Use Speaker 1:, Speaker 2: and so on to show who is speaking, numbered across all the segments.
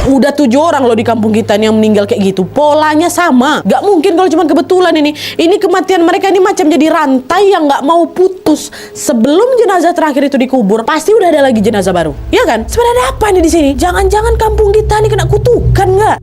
Speaker 1: Udah 7 orang loh di kampung kita nih yang meninggal kayak gitu. Polanya sama. Gak mungkin kalau cuma kebetulan ini. Ini kematian mereka ini macam jadi rantai yang gak mau putus. Sebelum jenazah terakhir itu dikubur, pasti udah ada lagi jenazah baru. Ya kan? Sebenarnya apa nih di sini? Jangan-jangan kampung kita nih kena kutukan nggak?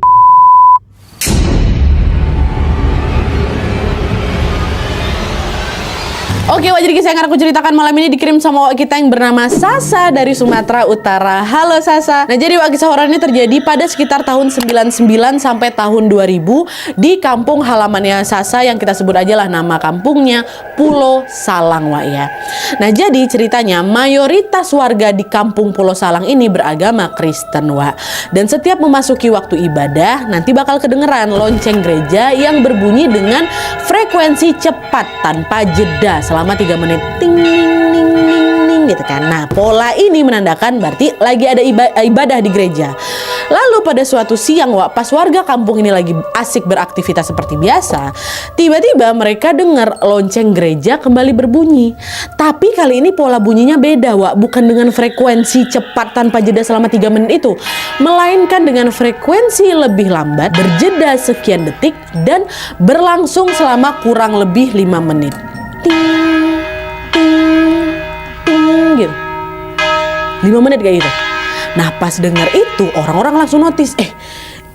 Speaker 1: Oke, jadi kisah yang akan aku ceritakan malam ini dikirim sama wak kita yang bernama Sasa dari Sumatera Utara. Halo Sasa. Nah, jadi wak kisah horor ini terjadi pada sekitar tahun 99 sampai tahun 2000 di kampung halamannya Sasa yang kita sebut aja lah nama kampungnya Pulau Salang, wak ya. Nah, jadi ceritanya mayoritas warga di kampung Pulau Salang ini beragama Kristen, wak. Dan setiap memasuki waktu ibadah, nanti bakal kedengeran lonceng gereja yang berbunyi dengan frekuensi cepat tanpa jeda selama 3 menit, ting ning ning ning ning gitu kan. Nah, pola ini menandakan berarti lagi ada ibadah di gereja. Lalu pada suatu siang, wak, pas warga kampung ini lagi asik beraktivitas seperti biasa, tiba-tiba mereka dengar lonceng gereja kembali berbunyi. Tapi kali ini pola bunyinya beda, wak, bukan dengan frekuensi cepat tanpa jeda selama 3 menit itu, melainkan dengan frekuensi lebih lambat, berjeda sekian detik dan berlangsung selama kurang lebih 5 menit. Ting, ting, ting gitu. 5 menit kayak gitu. Nah, pas dengar itu orang-orang langsung notice,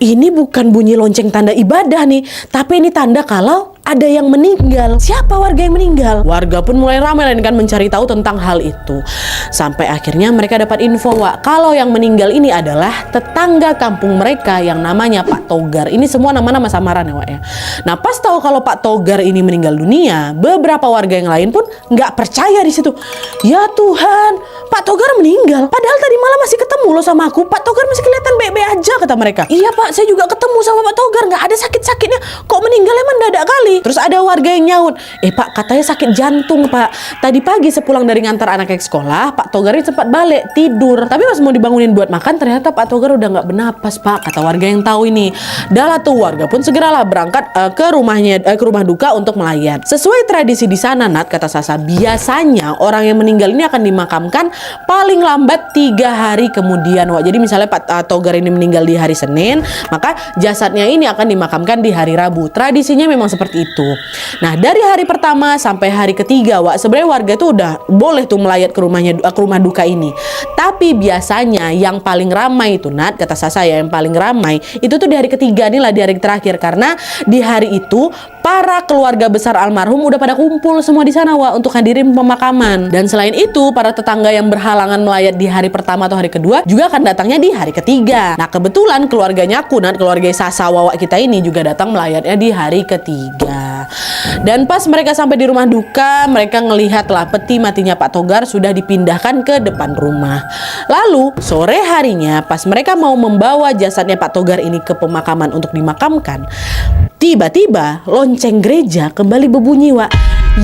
Speaker 1: ini bukan bunyi lonceng tanda ibadah nih, tapi ini tanda kalau ada yang meninggal. Siapa warga yang meninggal? Warga pun mulai ramai kan mencari tahu tentang hal itu. Sampai akhirnya mereka dapat info, wak, kalau yang meninggal ini adalah tetangga kampung mereka yang namanya Pak Togar. Ini semua nama-nama samaran ya, wak ya. Nah, pas tahu kalau Pak Togar ini meninggal dunia, beberapa warga yang lain pun nggak percaya di situ. Ya Tuhan, Pak Togar meninggal. Padahal tadi malam masih ketemu loh sama aku. Pak Togar masih kelihatan baik-baik aja, kata mereka. Iya Pak, saya juga ketemu sama Pak Togar, nggak ada sakit-sakitnya. Kok meninggalnya mendadak kali? Terus ada warga yang nyaut, Pak, katanya sakit jantung Pak. Tadi pagi sepulang dari ngantar anaknya ke sekolah, Pak Togar ini sempat balik tidur. Tapi pas mau dibangunin buat makan, ternyata Pak Togar udah nggak bernapas, Pak, kata warga yang tahu ini. Dah tuh warga pun segeralah berangkat ke rumah duka untuk melayat. Sesuai tradisi di sana, Nat, kata Sasa, biasanya orang yang meninggal ini akan dimakamkan paling lambat 3 hari kemudian, wak. Jadi misalnya Pak Togar ini meninggal di hari Senin, maka jasadnya ini akan dimakamkan di hari Rabu. Tradisinya memang seperti itu. Nah, dari hari pertama sampai hari ketiga, wak, sebenarnya warga itu udah boleh tuh melayat ke rumah duka ini. Tapi biasanya yang paling ramai itu, Nat, kata Sasa ya, yang paling ramai itu tuh di hari ketiga nih lah, di hari terakhir, karena di hari itu para keluarga besar almarhum udah pada kumpul semua di sana, wak, untuk hadirin pemakaman. Dan selain itu, para tetangga yang berhalangan melayat di hari pertama atau hari kedua juga akan datangnya di hari ketiga. Nah, kebetulan keluarganya aku, Nat, keluarga Sasa wawak kita ini juga datang melayatnya di hari ketiga. Dan pas mereka sampai di rumah duka, mereka ngelihat lah peti matinya Pak Togar sudah dipindahkan ke depan rumah. Lalu sore harinya pas mereka mau membawa jasadnya Pak Togar ini ke pemakaman untuk dimakamkan, tiba-tiba lonceng gereja kembali berbunyi, wak,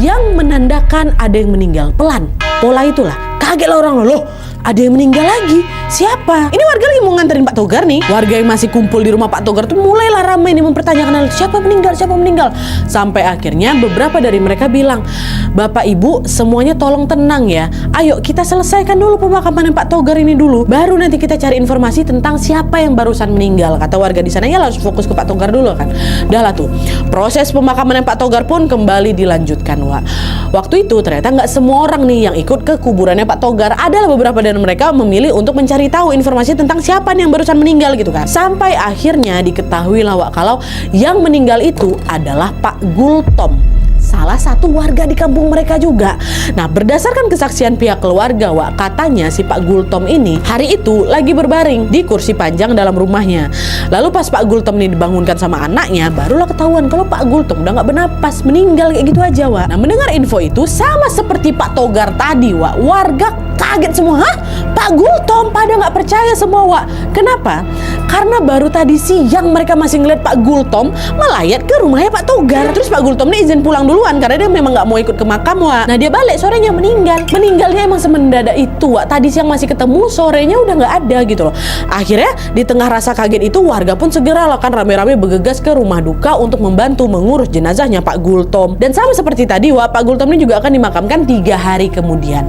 Speaker 1: yang menandakan ada yang meninggal. Pelan, pola itulah. Kagetlah orang, loh, ada yang meninggal lagi. Siapa? Ini warga lagi mau nganterin Pak Togar nih. Warga yang masih kumpul di rumah Pak Togar tuh mulailah ramai nih mempertanyakan siapa meninggal, siapa meninggal. Sampai akhirnya beberapa dari mereka bilang, Bapak Ibu semuanya tolong tenang ya. Ayo kita selesaikan dulu pemakaman Pak Togar ini dulu. Baru nanti kita cari informasi tentang siapa yang barusan meninggal. Kata warga di sana, ya harus fokus ke Pak Togar dulu kan. Udah lah tuh. Proses pemakaman Pak Togar pun kembali dilanjutkan, wak. Waktu itu ternyata nggak semua orang nih yang ikut ke kuburannya Pak Togar. Adalah beberapa dari mereka memilih untuk mencari tahu informasi tentang siapa nih yang barusan meninggal gitu kan. Sampai akhirnya diketahui lah, wak, kalau yang meninggal itu adalah Pak Gultom, salah satu warga di kampung mereka juga. Nah, berdasarkan kesaksian pihak keluarga, wak, katanya si Pak Gultom ini hari itu lagi berbaring di kursi panjang dalam rumahnya. Lalu pas Pak Gultom ini dibangunkan sama anaknya, barulah ketahuan kalau Pak Gultom udah nggak bernapas, meninggal kayak gitu aja, wak. Nah, mendengar info itu sama seperti Pak Togar tadi, wak, warga kaget semua. Hah? Pak Gultom? Pada nggak percaya semua, wak. Kenapa? Karena baru tadi siang mereka masih ngeliat Pak Gultom melayat ke rumahnya Pak Togar. Terus Pak Gultom ini izin pulang duluan karena dia memang nggak mau ikut ke makam, wak. Nah, dia balik sorenya meninggal. Meninggalnya emang semendadak itu, wak. Tadi siang masih ketemu, sorenya udah nggak ada gitu loh. Akhirnya di tengah rasa kaget itu, warga pun segera lah kan rame-rame bergegas ke rumah duka untuk membantu mengurus jenazahnya Pak Gultom. Dan sama seperti tadi, wak, Pak Gultom ini juga akan dimakamkan 3 hari kemudian.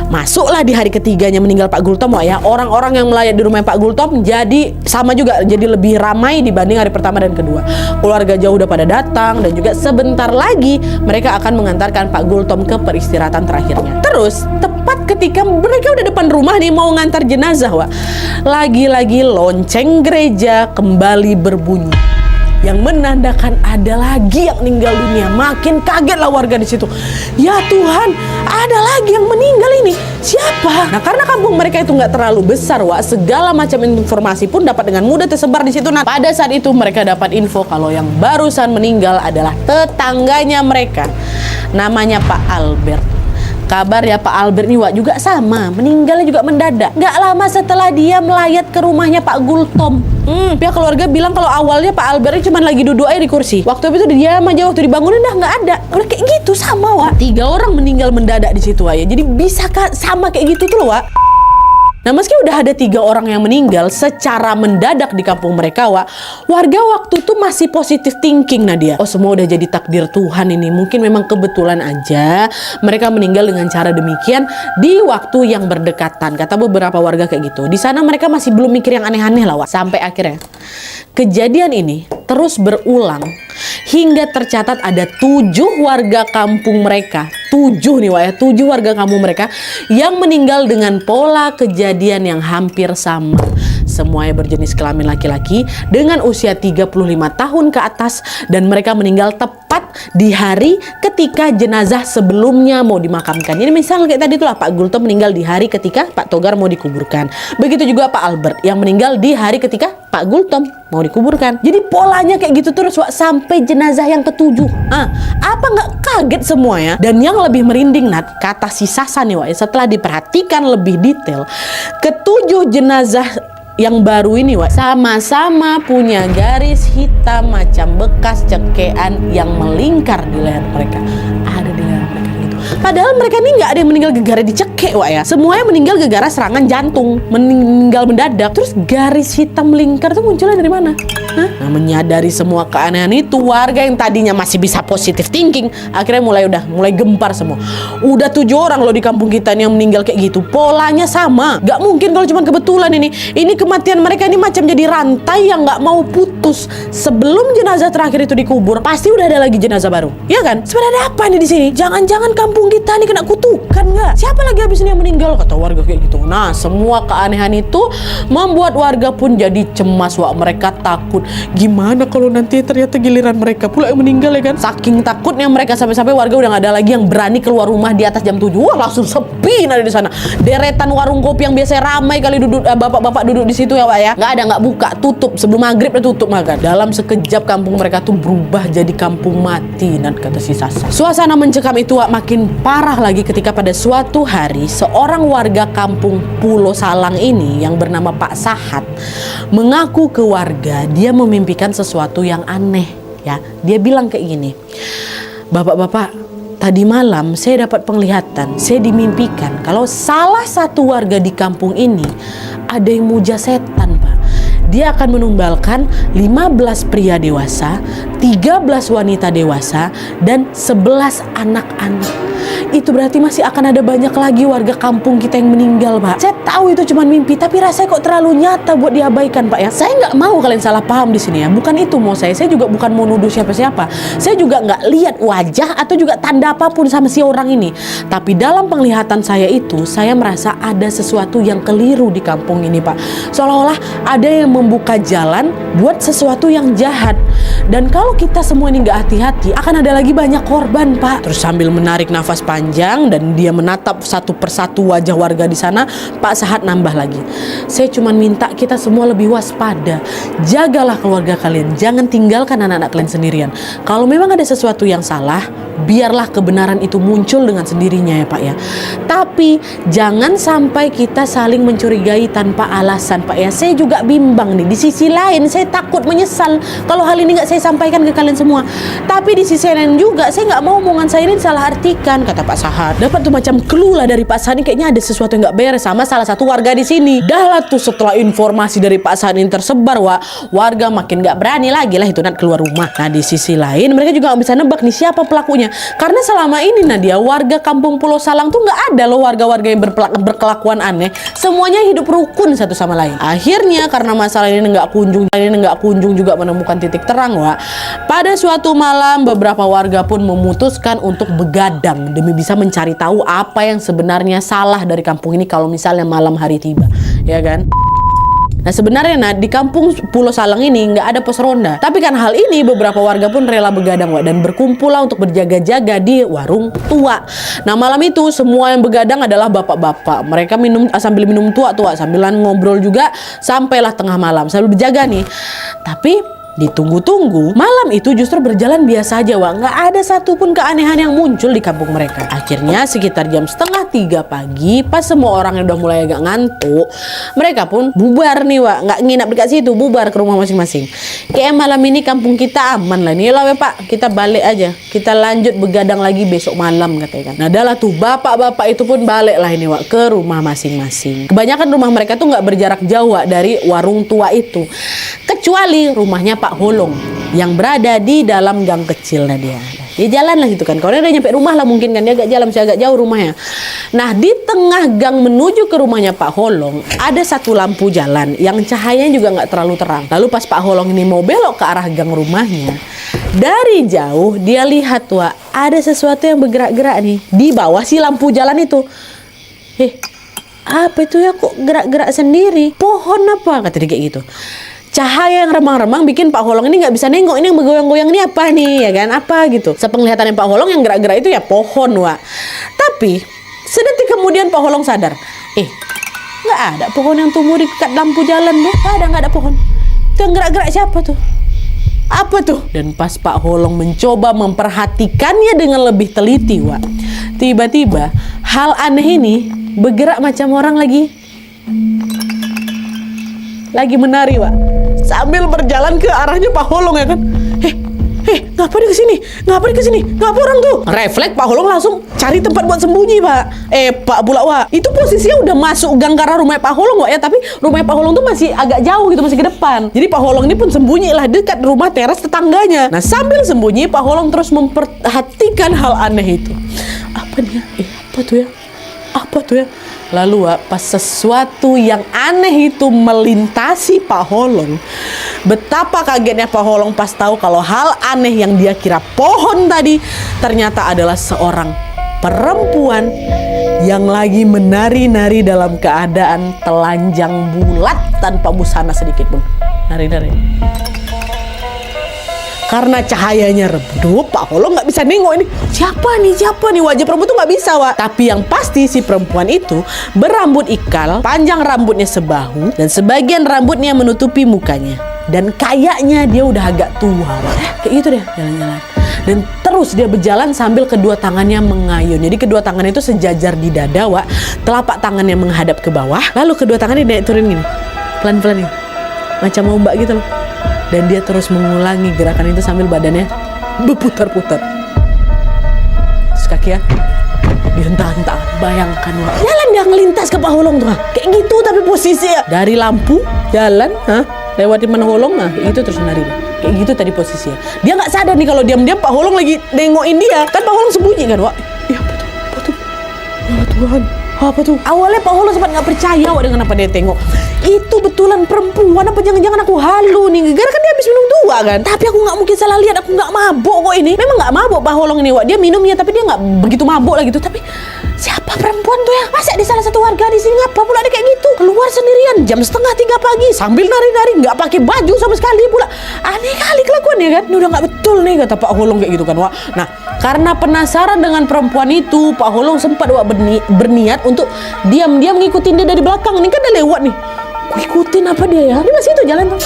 Speaker 1: Masuklah di hari ketiganya meninggal Pak Gultom, wak, ya. Orang-orang yang melayat di rumah Pak Gultom jadi sama sama juga, jadi lebih ramai dibanding hari pertama dan kedua. Keluarga jauh udah pada datang, dan juga sebentar lagi mereka akan mengantarkan Pak Gultom ke peristirahatan terakhirnya. Terus tepat ketika mereka udah depan rumah nih mau ngantar jenazah, Wak, lagi-lagi lonceng gereja kembali berbunyi, yang menandakan ada lagi yang meninggal dunia. Makin kagetlah warga di situ. Ya Tuhan, ada lagi yang meninggal ini. Siapa? Nah, karena kampung mereka itu nggak terlalu besar, Wak, segala macam informasi pun dapat dengan mudah tersebar di situ. Nah, pada saat itu mereka dapat info kalau yang barusan meninggal adalah tetangganya mereka. Namanya Pak Albert. Kabar ya Pak Albert nih, Wak, juga sama, meninggalnya juga mendadak. Gak lama setelah dia melayat ke rumahnya Pak Gultom. Pihak keluarga bilang kalau awalnya Pak Albert cuma lagi duduk aja di kursi. Waktu itu dia diam aja, waktu dibangunin dah nggak ada. Udah kayak gitu sama, Wak. 3 orang meninggal mendadak di situ, Wak, ya. Jadi bisa sama kayak gitu tuh loh, Wak. Nah, meski udah ada 3 orang yang meninggal secara mendadak di kampung mereka, Wak, warga waktu itu masih positive thinking, Nadia. Oh, semua udah jadi takdir Tuhan ini. Mungkin memang kebetulan aja mereka meninggal dengan cara demikian di waktu yang berdekatan. Kata beberapa warga kayak gitu. Di sana mereka masih belum mikir yang aneh-aneh lah, Wak. Sampai akhirnya kejadian ini terus berulang hingga tercatat ada 7 warga kampung mereka. 7 nih, Wak, ya, 7 warga kampung mereka yang meninggal dengan pola kejadian yang hampir sama. Semuanya berjenis kelamin laki-laki dengan usia 35 tahun ke atas, dan mereka meninggal tepat di hari ketika jenazah sebelumnya mau dimakamkan. Jadi misal kayak tadi itulah Pak Gultom meninggal di hari ketika Pak Togar mau dikuburkan. Begitu juga Pak Albert yang meninggal di hari ketika Pak Gultom mau dikuburkan. Jadi polanya kayak gitu terus, Wak, sampai jenazah yang ke-7. Apa nggak kaget semua ya? Dan yang lebih merinding, Nat, kata si Sasa nih, Wak, setelah diperhatikan lebih detail, ke-7 jenazah yang baru ini, Wak, sama-sama punya garis hitam macam bekas cekean yang melingkar di leher mereka. Ada di leher mereka gitu. Padahal mereka ini nggak ada yang meninggal gara-gara dicekek, Wak, ya. Semuanya meninggal gara-gara serangan jantung, meninggal mendadak. Terus garis hitam melingkar tuh munculnya dari mana? Nah, menyadari semua keanehan itu, warga yang tadinya masih bisa positive thinking akhirnya mulai gempar semua. Udah 7 orang loh di kampung kita nih yang meninggal kayak gitu. Polanya sama. Gak mungkin kalau cuma kebetulan ini. Ini kematian mereka ini macam jadi rantai yang gak mau putus. Sebelum jenazah terakhir itu dikubur, pasti udah ada lagi jenazah baru. Ya kan? Sebenarnya apa nih di sini? Jangan-jangan kampung kita nih kena kutukan nggak? Siapa lagi habis ini yang meninggal? Kata warga kayak gitu. Nah, semua keanehan itu membuat warga pun jadi cemas, Wak. Mereka takut. Gimana kalau nanti ternyata giliran mereka pula yang meninggal, ya kan? Saking takutnya mereka sampai-sampai warga udah nggak ada lagi yang berani keluar rumah di atas jam 7. Wah, langsung sepi ada di sana. Deretan warung kopi yang biasanya ramai kali duduk, bapak-bapak duduk di situ ya, Pak, ya. Nggak ada, nggak buka, tutup sebelum maghrib udah tutup makan. Dalam sekejap kampung mereka tuh berubah jadi kampung mati, dan kata si Sasa. Suasana mencekam itu, Wak, makin parah lagi ketika pada suatu hari seorang warga kampung Pulau Salang ini yang bernama Pak Sahat mengaku ke warga dia memimpikan sesuatu yang aneh, ya. Dia bilang kayak gini, "Bapak-bapak, tadi malam saya dapat penglihatan, saya dimimpikan kalau salah satu warga di kampung ini ada yang muja setan, Pak. Dia akan menumbalkan 15 pria dewasa, 13 wanita dewasa, dan 11 anak-anak. Itu berarti masih akan ada banyak lagi warga kampung kita yang meninggal, Pak. Saya tahu itu cuma mimpi, tapi rasanya kok terlalu nyata buat diabaikan, Pak, ya. Saya nggak mau kalian salah paham di sini, ya. Bukan itu mau saya juga bukan mau nuduh siapa-siapa. Saya juga nggak lihat wajah atau juga tanda apapun sama si orang ini. Tapi dalam penglihatan saya itu, saya merasa ada sesuatu yang keliru di kampung ini, Pak. Seolah-olah ada yang membuka jalan buat sesuatu yang jahat. Dan kalau kita semua ini nggak hati-hati, akan ada lagi banyak korban, Pak." Terus sambil menarik nafas panjang dan dia menatap satu persatu wajah warga di sana, Pak Sahat nambah lagi, "Saya cuma minta kita semua lebih waspada. Jagalah keluarga kalian, jangan tinggalkan anak-anak kalian sendirian. Kalau memang ada sesuatu yang salah, biarlah kebenaran itu muncul dengan sendirinya, ya, Pak, ya. Tapi jangan sampai kita saling mencurigai tanpa alasan, Pak, ya. Saya juga bimbang nih. Di sisi lain saya takut menyesal kalau hal ini nggak saya sampaikan ke kalian semua. Tapi di sisi lain juga saya nggak mau omongan saya ini salah artikan," kata Pak Sahat. Dapat tuh macam clue lah dari Pak Sahat ini, kayaknya ada sesuatu yang nggak beres sama salah satu warga di sini. Dah lah tuh setelah informasi dari Pak Sahat ini tersebar, Wak, warga makin nggak berani lagi lah itu keluar rumah. Nah, di sisi lain mereka juga nggak bisa nebak nih siapa pelakunya. rumahnya. Karena selama ini Nadia, warga kampung Pulau Salang tuh nggak ada loh warga-warga yang berkelakuan aneh. Semuanya hidup rukun satu sama lain. Akhirnya karena masalah ini nggak kunjung juga menemukan titik terang, Wak. Pada suatu malam beberapa warga pun memutuskan untuk begadang demi bisa mencari tahu apa yang sebenarnya salah dari kampung ini kalau misalnya malam hari tiba, ya kan? Nah sebenarnya di kampung Pulau Salang ini nggak ada pos ronda. Tapi kan hal ini beberapa warga pun rela begadang, Wak, dan berkumpul lah untuk berjaga-jaga di warung tua. Nah malam itu semua yang begadang adalah bapak-bapak. Mereka sambil minum tua-tua, sambilan ngobrol juga sampailah tengah malam sambil berjaga nih. Tapi ditunggu-tunggu, malam itu justru berjalan biasa aja, Wak. Nggak ada satupun keanehan yang muncul di kampung mereka. Akhirnya sekitar jam 2:30 pagi, pas semua orang yang udah mulai agak ngantuk, mereka pun bubar nih, Wak. Nggak nginap dekat situ, bubar ke rumah masing-masing. Kayak malam ini kampung kita aman lah nih lah, Pak. Kita balik aja, kita lanjut begadang lagi besok malam, katanya kan. Nah adalah tuh bapak-bapak itu pun balik lah ini, Wak, ke rumah masing-masing. Kebanyakan rumah mereka tuh nggak berjarak jauh, Wak, dari warung tua itu, kecuali rumahnya Pak Holong yang berada di dalam gang kecilnya dia. Dia jalan lah gitu kan. Kalau dia udah nyampe rumah lah mungkin kan, dia agak jalan, masih agak jauh rumahnya. Nah di tengah gang menuju ke rumahnya Pak Holong ada satu lampu jalan yang cahayanya juga nggak terlalu terang. Lalu pas Pak Holong ini mau belok ke arah gang rumahnya, dari jauh dia lihat, Wak, ada sesuatu yang bergerak-gerak nih di bawah si lampu jalan itu. Apa itu ya, kok gerak-gerak sendiri? Pohon apa? Kata dia kayak gitu. Cahaya yang remang-remang bikin Pak Holong ini nggak bisa nengok, ini yang bergoyang-goyang ini apa nih, ya kan? Apa gitu. Sepenglihatannya Pak Holong yang gerak-gerak itu ya pohon, Wak. Tapi sedetik kemudian Pak Holong sadar, nggak ada pohon yang tumbuh di dekat lampu jalan tuh. Nggak ada pohon. Itu yang gerak-gerak siapa tuh? Apa tuh? Dan pas Pak Holong mencoba memperhatikannya dengan lebih teliti, Wak, tiba-tiba hal aneh ini bergerak macam orang lagi menari, Wak, sambil berjalan ke arahnya Pak Holong, ya kan. Ngapa dia kesini? Ngapa orang tuh? Refleks Pak Holong langsung cari tempat buat sembunyi, Pak. Pak pula, Wak, itu posisinya udah masuk gang ke arah rumah Pak Holong, Wak, ya. Tapi rumah Pak Holong tuh masih agak jauh gitu, masih ke depan. Jadi Pak Holong ini pun sembunyi lah dekat rumah teras tetangganya. Nah sambil sembunyi Pak Holong terus memperhatikan hal aneh itu. Apa nih ya? Apa tuh ya? Lalu, Wak, pas sesuatu yang aneh itu melintasi Pak Holong, betapa kagetnya Pak Holong pas tahu kalau hal aneh yang dia kira pohon tadi ternyata adalah seorang perempuan yang lagi menari-nari dalam keadaan telanjang bulat tanpa busana sedikit pun. Nari-nari. Karena cahayanya redup, Pak Holong nggak bisa nengok ini. Siapa nih? Wajah perempuan tuh nggak bisa, Wak. Tapi yang pasti si perempuan itu berambut ikal, panjang rambutnya sebahu, dan sebagian rambutnya menutupi mukanya. Dan kayaknya dia udah agak tua, Wak. Kayak gitu deh, jalan-jalan. Dan terus dia berjalan sambil kedua tangannya mengayun. Jadi kedua tangannya itu sejajar di dada, Wak. Telapak tangannya menghadap ke bawah, lalu kedua tangannya naik turun gini, pelan-pelan nih, macam ombak gitu loh. Dan dia terus mengulangi gerakan itu sambil badannya berputar-putar. Terus kaki ya dihentak-hentak. Bayangkan, Wak, jalan dia ngelintas ke Pak Holong tuh, kayak gitu. Tapi posisi ya dari lampu jalan, lewatin mana Holong, itu terus nari. Kayak gitu tadi posisinya. Dia nggak sadar nih kalau diam-diam Pak Holong lagi nengokin dia. Kan Pak Holong sembunyi kan, Wak. Apa tuh? Ya Tuhan, apa tuh? Awalnya Pak Holong sempat nggak percaya, Wak, dengan apa dia tengok. Itu betulan perempuan, apa jangan-jangan aku halu nih? Gara kan dia habis minum tua kan. Tapi aku nggak mungkin salah lihat, aku nggak mabuk kok ini. Memang nggak mabuk Pak Holong ini, Wak. Dia minumnya tapi dia nggak begitu mabuk lah gitu. Tapi siapa perempuan tuh ya? Masa di salah satu warga di sini, ngapa pula dia kayak gitu? Keluar sendirian jam 2:30 pagi sambil nari-nari, nggak pakai baju sama sekali pula. Aneh kali kelakuannya kan. Ini udah nggak betul nih, kata Pak Holong kayak gitu kan, Wak. Nah karena penasaran dengan perempuan itu, Pak Holong sempat, Wak, berniat untuk diam-diam ngikutin dia dari belakang. Ini kan udah lewat nih. Ikutin apa dia ya? Dia masih itu jalan tuh.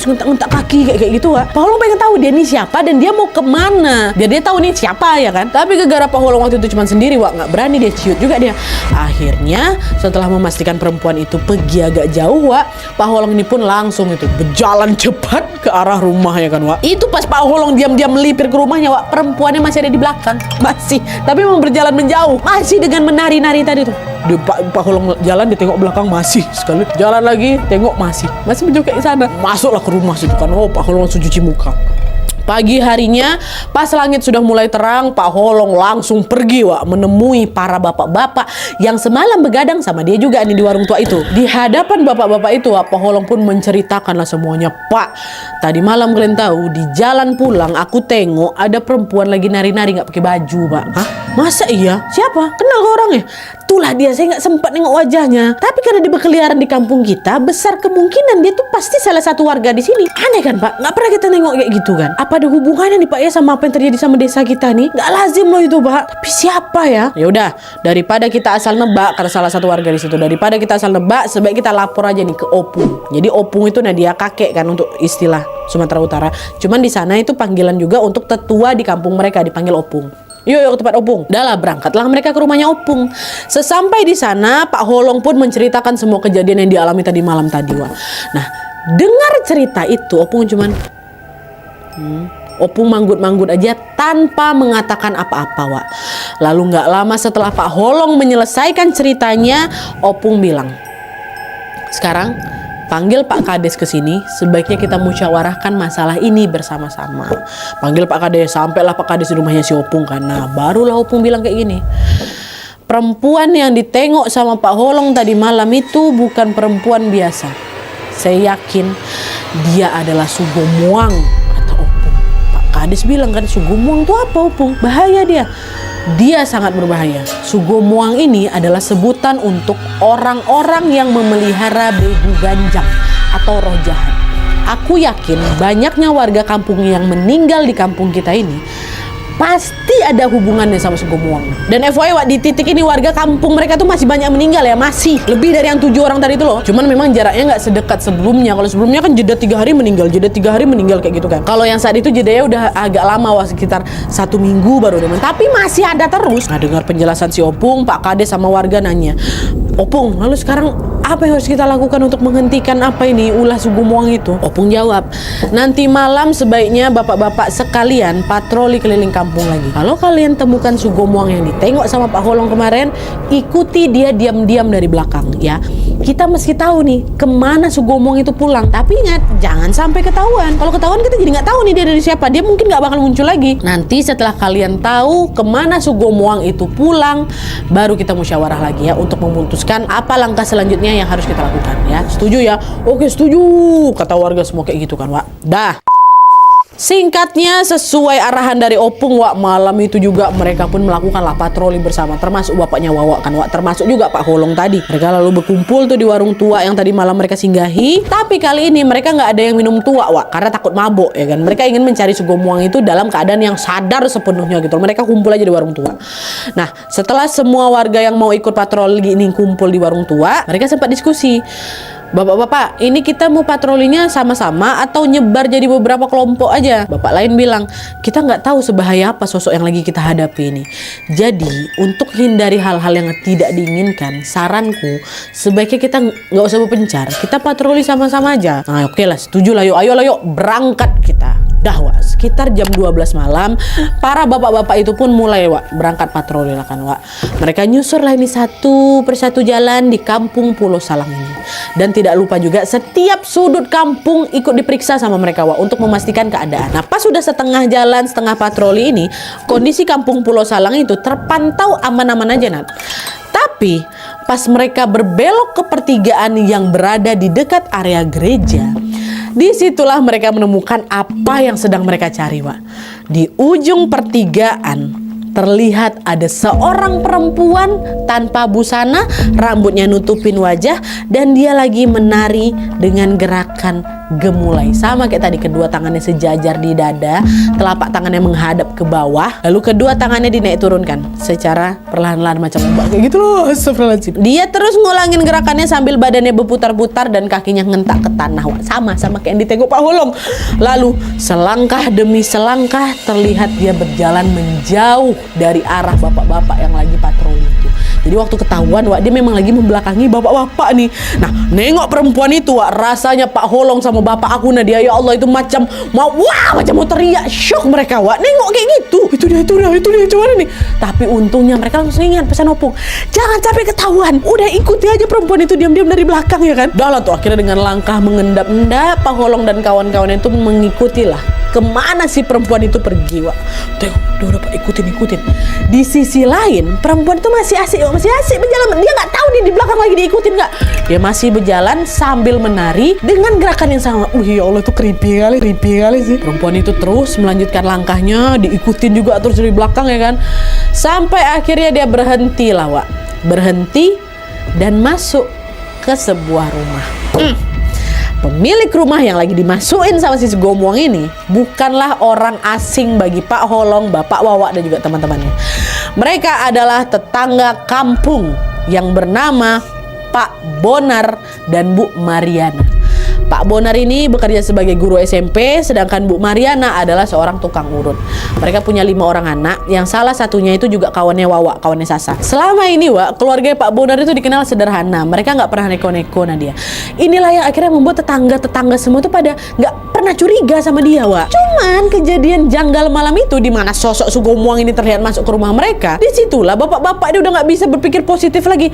Speaker 1: Ngentak-ngentak kaki kayak gitu, Wak. Pak Holong pengen tahu dia nih siapa dan dia mau kemana. Biar dia tahu nih siapa, ya kan. Tapi gara-gara Pak Holong waktu itu cuma sendiri, Wak, nggak berani dia ciut juga dia. Akhirnya setelah memastikan perempuan itu pergi agak jauh, Wak, Pak Holong ini pun langsung itu berjalan cepat ke arah rumah, ya kan, Wak. Itu pas Pak Holong diam-diam melipir ke rumahnya, Wak, perempuannya masih ada di belakang. Masih. Tapi memang berjalan menjauh. Masih dengan menari-nari tadi tuh. Pak Holong jalan, dia tengok belakang masih sekali. Jalan lagi, tengok masih menjauh ke sana. Masuklah ke rumah situ kan. Pak Holong langsung cuci muka. Pagi harinya, pas langit sudah mulai terang, Pak Holong langsung pergi menemui para bapak-bapak yang semalam begadang sama dia juga nih di warung tua itu. Di hadapan bapak-bapak itu, Pak Holong pun menceritakanlah semuanya. Pak, tadi malam kalian tahu di jalan pulang aku tengok ada perempuan lagi nari-nari nggak pakai baju, Pak. Hah? Masa iya? Siapa? Kenal ke orangnya? Itulah dia, saya nggak sempat nengok wajahnya. Tapi karena dia berkeliaran di kampung kita, besar kemungkinan dia tuh pasti salah satu warga di sini. Aneh kan, Pak? Nggak pernah kita nengok kayak gitu kan? Apa ada hubungannya nih, Pak, ya sama apa yang terjadi sama desa kita nih? Nggak lazim loh itu, Pak. Tapi siapa ya? Ya udah, daripada kita asal nebak karena salah satu warga di situ. Daripada kita asal nebak, sebaik kita lapor aja nih ke Opung. Jadi Opung itu dia kakek kan untuk istilah Sumatera Utara. Cuman di sana itu panggilan juga untuk tetua di kampung mereka dipanggil Opung. Yuk ke tempat Opung. Dah lah, berangkatlah mereka ke rumahnya Opung. Sesampai di sana, Pak Holong pun menceritakan semua kejadian yang dialami tadi malam tadi, Wak. Nah, dengar cerita itu, Opung cuman Opung manggut-manggut aja tanpa mengatakan apa-apa, Wak. Lalu nggak lama setelah Pak Holong menyelesaikan ceritanya, Opung bilang, sekarang panggil Pak Kades ke sini, sebaiknya kita musyawarahkan masalah ini bersama-sama. Panggil Pak Kades, sampailah Pak Kades di rumahnya si Opung kan. Nah, barulah Opung bilang kayak gini. Perempuan yang ditengok sama Pak Holong tadi malam itu bukan perempuan biasa. Saya yakin dia adalah Sugumuang, kata Opung. Pak Kades bilang kan, Sugumuang itu apa, Opung? Bahaya dia. Dia sangat berbahaya. Sugumuang ini adalah sebutan untuk orang-orang yang memelihara begu ganjang atau roh jahat. Aku yakin banyaknya warga kampung yang meninggal di kampung kita ini pasti ada hubungannya sama Sugumuang. Dan FYI, Wak, di titik ini warga kampung mereka tuh masih banyak meninggal ya, masih lebih dari yang 7 orang tadi itu loh. Cuman memang jaraknya nggak sedekat sebelumnya. Kalau sebelumnya kan jeda 3 hari meninggal, jeda 3 hari meninggal kayak gitu kan. Kalau yang saat itu jedanya udah agak lama, Wak, sekitar 1 minggu baru demen. Tapi masih ada terus. Nah, dengar penjelasan si Opung, Pak Kades sama warga nanya, Opung, lalu sekarang apa yang harus kita lakukan untuk menghentikan apa ini ulah Sugumuang itu? Opung jawab, nanti malam sebaiknya bapak-bapak sekalian patroli keliling kampung lagi. Kalau kalian temukan Sugumuang yang ditengok sama Pak Holong kemarin, ikuti dia diam-diam dari belakang ya. Kita mesti tahu nih kemana Sugumuang itu pulang. Tapi ingat, jangan sampai ketahuan. Kalau ketahuan kita jadi nggak tahu nih dia dari siapa. Dia mungkin nggak bakal muncul lagi. Nanti setelah kalian tahu kemana Sugumuang itu pulang, baru kita musyawarah lagi ya untuk memutuskan apa langkah selanjutnya yang harus kita lakukan ya. Setuju ya? Oke, setuju, kata warga semua kayak gitu kan, Wak. Dah. Singkatnya, sesuai arahan dari Opung, Wak, malam itu juga mereka pun melakukanlah patroli bersama, termasuk bapaknya Wawa kan, Wak, termasuk juga Pak Holong tadi. Mereka lalu berkumpul tuh di warung tua yang tadi malam mereka singgahi. Tapi kali ini mereka nggak ada yang minum tua, Wak, karena takut mabuk ya kan. Mereka ingin mencari Sugumuang itu dalam keadaan yang sadar sepenuhnya gitu. Mereka kumpul aja di warung tua. Nah, setelah semua warga yang mau ikut patroli ini kumpul di warung tua, mereka sempat diskusi. Bapak-bapak, ini kita mau patrolinya sama-sama atau nyebar jadi beberapa kelompok aja? Bapak lain bilang, kita nggak tahu sebahaya apa sosok yang lagi kita hadapi ini. Jadi, untuk hindari hal-hal yang tidak diinginkan, saranku, sebaiknya kita nggak usah berpencar. Kita patroli sama-sama aja. Nah, oke lah, setuju lah, yuk. Ayo, berangkat kita. Dah, Wak, sekitar jam 12 malam, para bapak-bapak itu pun mulai, Wak, berangkat patroli lah kan, Wak. Mereka nyusur lah ini satu persatu jalan di kampung Pulau Salang ini. Dan tidak lupa juga setiap sudut kampung ikut diperiksa sama mereka, Wak, untuk memastikan keadaan. Nah, pas sudah setengah jalan, setengah patroli ini, kondisi kampung Pulau Salang itu terpantau aman-aman aja, Nat. Tapi pas mereka berbelok ke pertigaan yang berada di dekat area gereja, disitulah mereka menemukan apa yang sedang mereka cari, Wak. Di ujung pertigaan terlihat ada seorang perempuan tanpa busana, rambutnya nutupin wajah, dan dia lagi menari dengan gerakan gemulai. Sama kayak tadi, kedua tangannya sejajar di dada, telapak tangannya menghadap ke bawah, lalu kedua tangannya dinaik turunkan secara perlahan-lahan macam ombak kayak gitu loh. Astagfirullahaladzim. Dia terus ngulangin gerakannya sambil badannya berputar-putar dan kakinya ngentak ke tanah, Wak. Sama kayak yang ditengok Pak Holong. Lalu selangkah demi selangkah terlihat dia berjalan menjauh dari arah bapak-bapak yang lagi patroli itu. Jadi waktu ketahuan, Wak, dia memang lagi membelakangi bapak-bapak nih. Nah, nengok perempuan itu, Wak, rasanya Pak Holong sama bapak aku Nadia, ya Allah, itu macam mau teriak, syok mereka, Wak. Nengok kayak gitu. Itu dia cuman nih. Tapi untungnya mereka langsung ingat pesan Opung, jangan sampai ketahuan. Udah ikuti aja perempuan itu diam-diam dari belakang ya kan. Dah lah tuh, akhirnya dengan langkah mengendap-endap Pak Holong dan kawan-kawan itu mengikutilah kemana si perempuan itu pergi, Wak. Tuh, udah Pak, ikutin. Di sisi lain, perempuan itu masih asik berjalan. Dia nggak tahu dia di belakang lagi diikutin nggak. Dia masih berjalan sambil menari dengan gerakan yang sama. Ya Allah, itu creepy kali sih. Perempuan itu terus melanjutkan langkahnya, diikutin juga terus dari belakang ya kan. Sampai akhirnya dia berhenti lah, Wak. Berhenti dan masuk ke sebuah rumah. Pemilik rumah yang lagi dimasukin sama si Gomuang ini bukanlah orang asing bagi Pak Holong, Bapak Wawa dan juga teman-temannya. Mereka adalah tetangga kampung yang bernama Pak Bonar dan Bu Mariana. Pak Bonar ini bekerja sebagai guru SMP, sedangkan Bu Mariana adalah seorang tukang urut. Mereka punya 5 orang anak, yang salah satunya itu juga kawannya Wawa, kawannya Sasa. Selama ini, Wak, keluarga Pak Bonar itu dikenal sederhana. Mereka nggak pernah neko-neko Nadia. Inilah yang akhirnya membuat tetangga-tetangga semua itu pada nggak pernah curiga sama dia, Wak. Cuman kejadian janggal malam itu di mana sosok Sugomuang ini terlihat masuk ke rumah mereka, disitulah bapak-bapak dia udah nggak bisa berpikir positif lagi.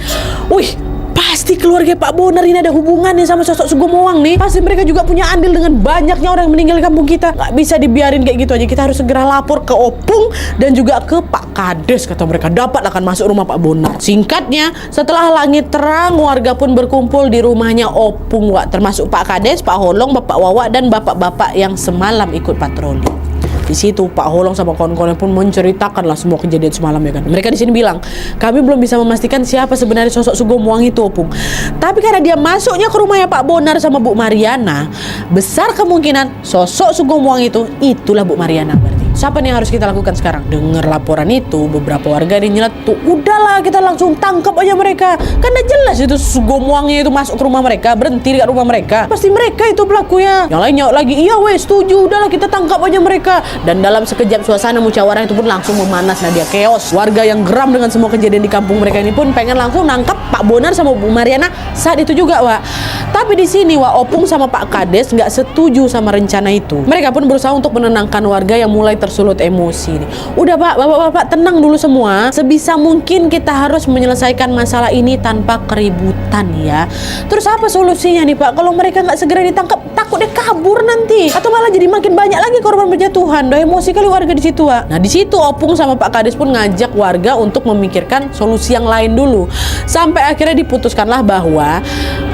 Speaker 1: Wih, pasti keluarga Pak Bonar ini ada hubungannya sama sosok Sugomuang nih. Pasti mereka juga punya andil dengan banyaknya orang yang meninggal di kampung kita. Gak bisa dibiarin kayak gitu aja. Kita harus segera lapor ke Opung dan juga ke Pak Kades. Kata mereka dapat akan masuk rumah Pak Bonar. Singkatnya, setelah langit terang, warga pun berkumpul di rumahnya Opung, Wak. Termasuk Pak Kades, Pak Holong, Bapak Wawa dan bapak-bapak yang semalam ikut patroli. Di situ Pak Holong sama kawan-kawannya pun menceritakanlah semua kejadian semalam ya kan. Mereka di sini bilang, kami belum bisa memastikan siapa sebenarnya sosok Sugomuang itu, Opung. Tapi karena dia masuknya ke rumahnya Pak Bonar sama Bu Mariana, besar kemungkinan sosok Sugomuang itu itulah Bu Mariana berarti. Siapa nih yang harus kita lakukan sekarang? Dengar laporan itu, beberapa warga ini nyeletuk, udahlah kita langsung tangkap aja mereka. Kan udah jelas itu Sugomuangnya itu masuk ke rumah mereka, berhenti di rumah mereka. Pasti mereka itu pelakunya. Yang lain nyaut lagi, iya weh setuju, udahlah kita tangkap aja mereka. Dan dalam sekejap suasana musyawarah itu pun langsung memanas, Nadia, chaos. Warga yang geram dengan semua kejadian di kampung mereka ini pun pengen langsung nangkap Pak Bonar sama Bu Mariana saat itu juga, Wak. Tapi di sini, Wak, Opung sama Pak Kades nggak setuju sama rencana itu. Mereka pun berusaha untuk menenangkan warga yang mulai tersulut emosi nih. Udah Pak, bapak-bapak tenang dulu semua. Sebisa mungkin kita harus menyelesaikan masalah ini tanpa keributan ya. Terus apa solusinya nih Pak? Kalau mereka nggak segera ditangkap, takut dia kabur nanti. Atau malah jadi makin banyak lagi korban berjatuhan. Udah emosi kali warga di situ, Wak. Nah di situ Opung sama Pak Kades pun ngajak warga untuk memikirkan solusi yang lain dulu. Sampai akhirnya diputuskanlah bahwa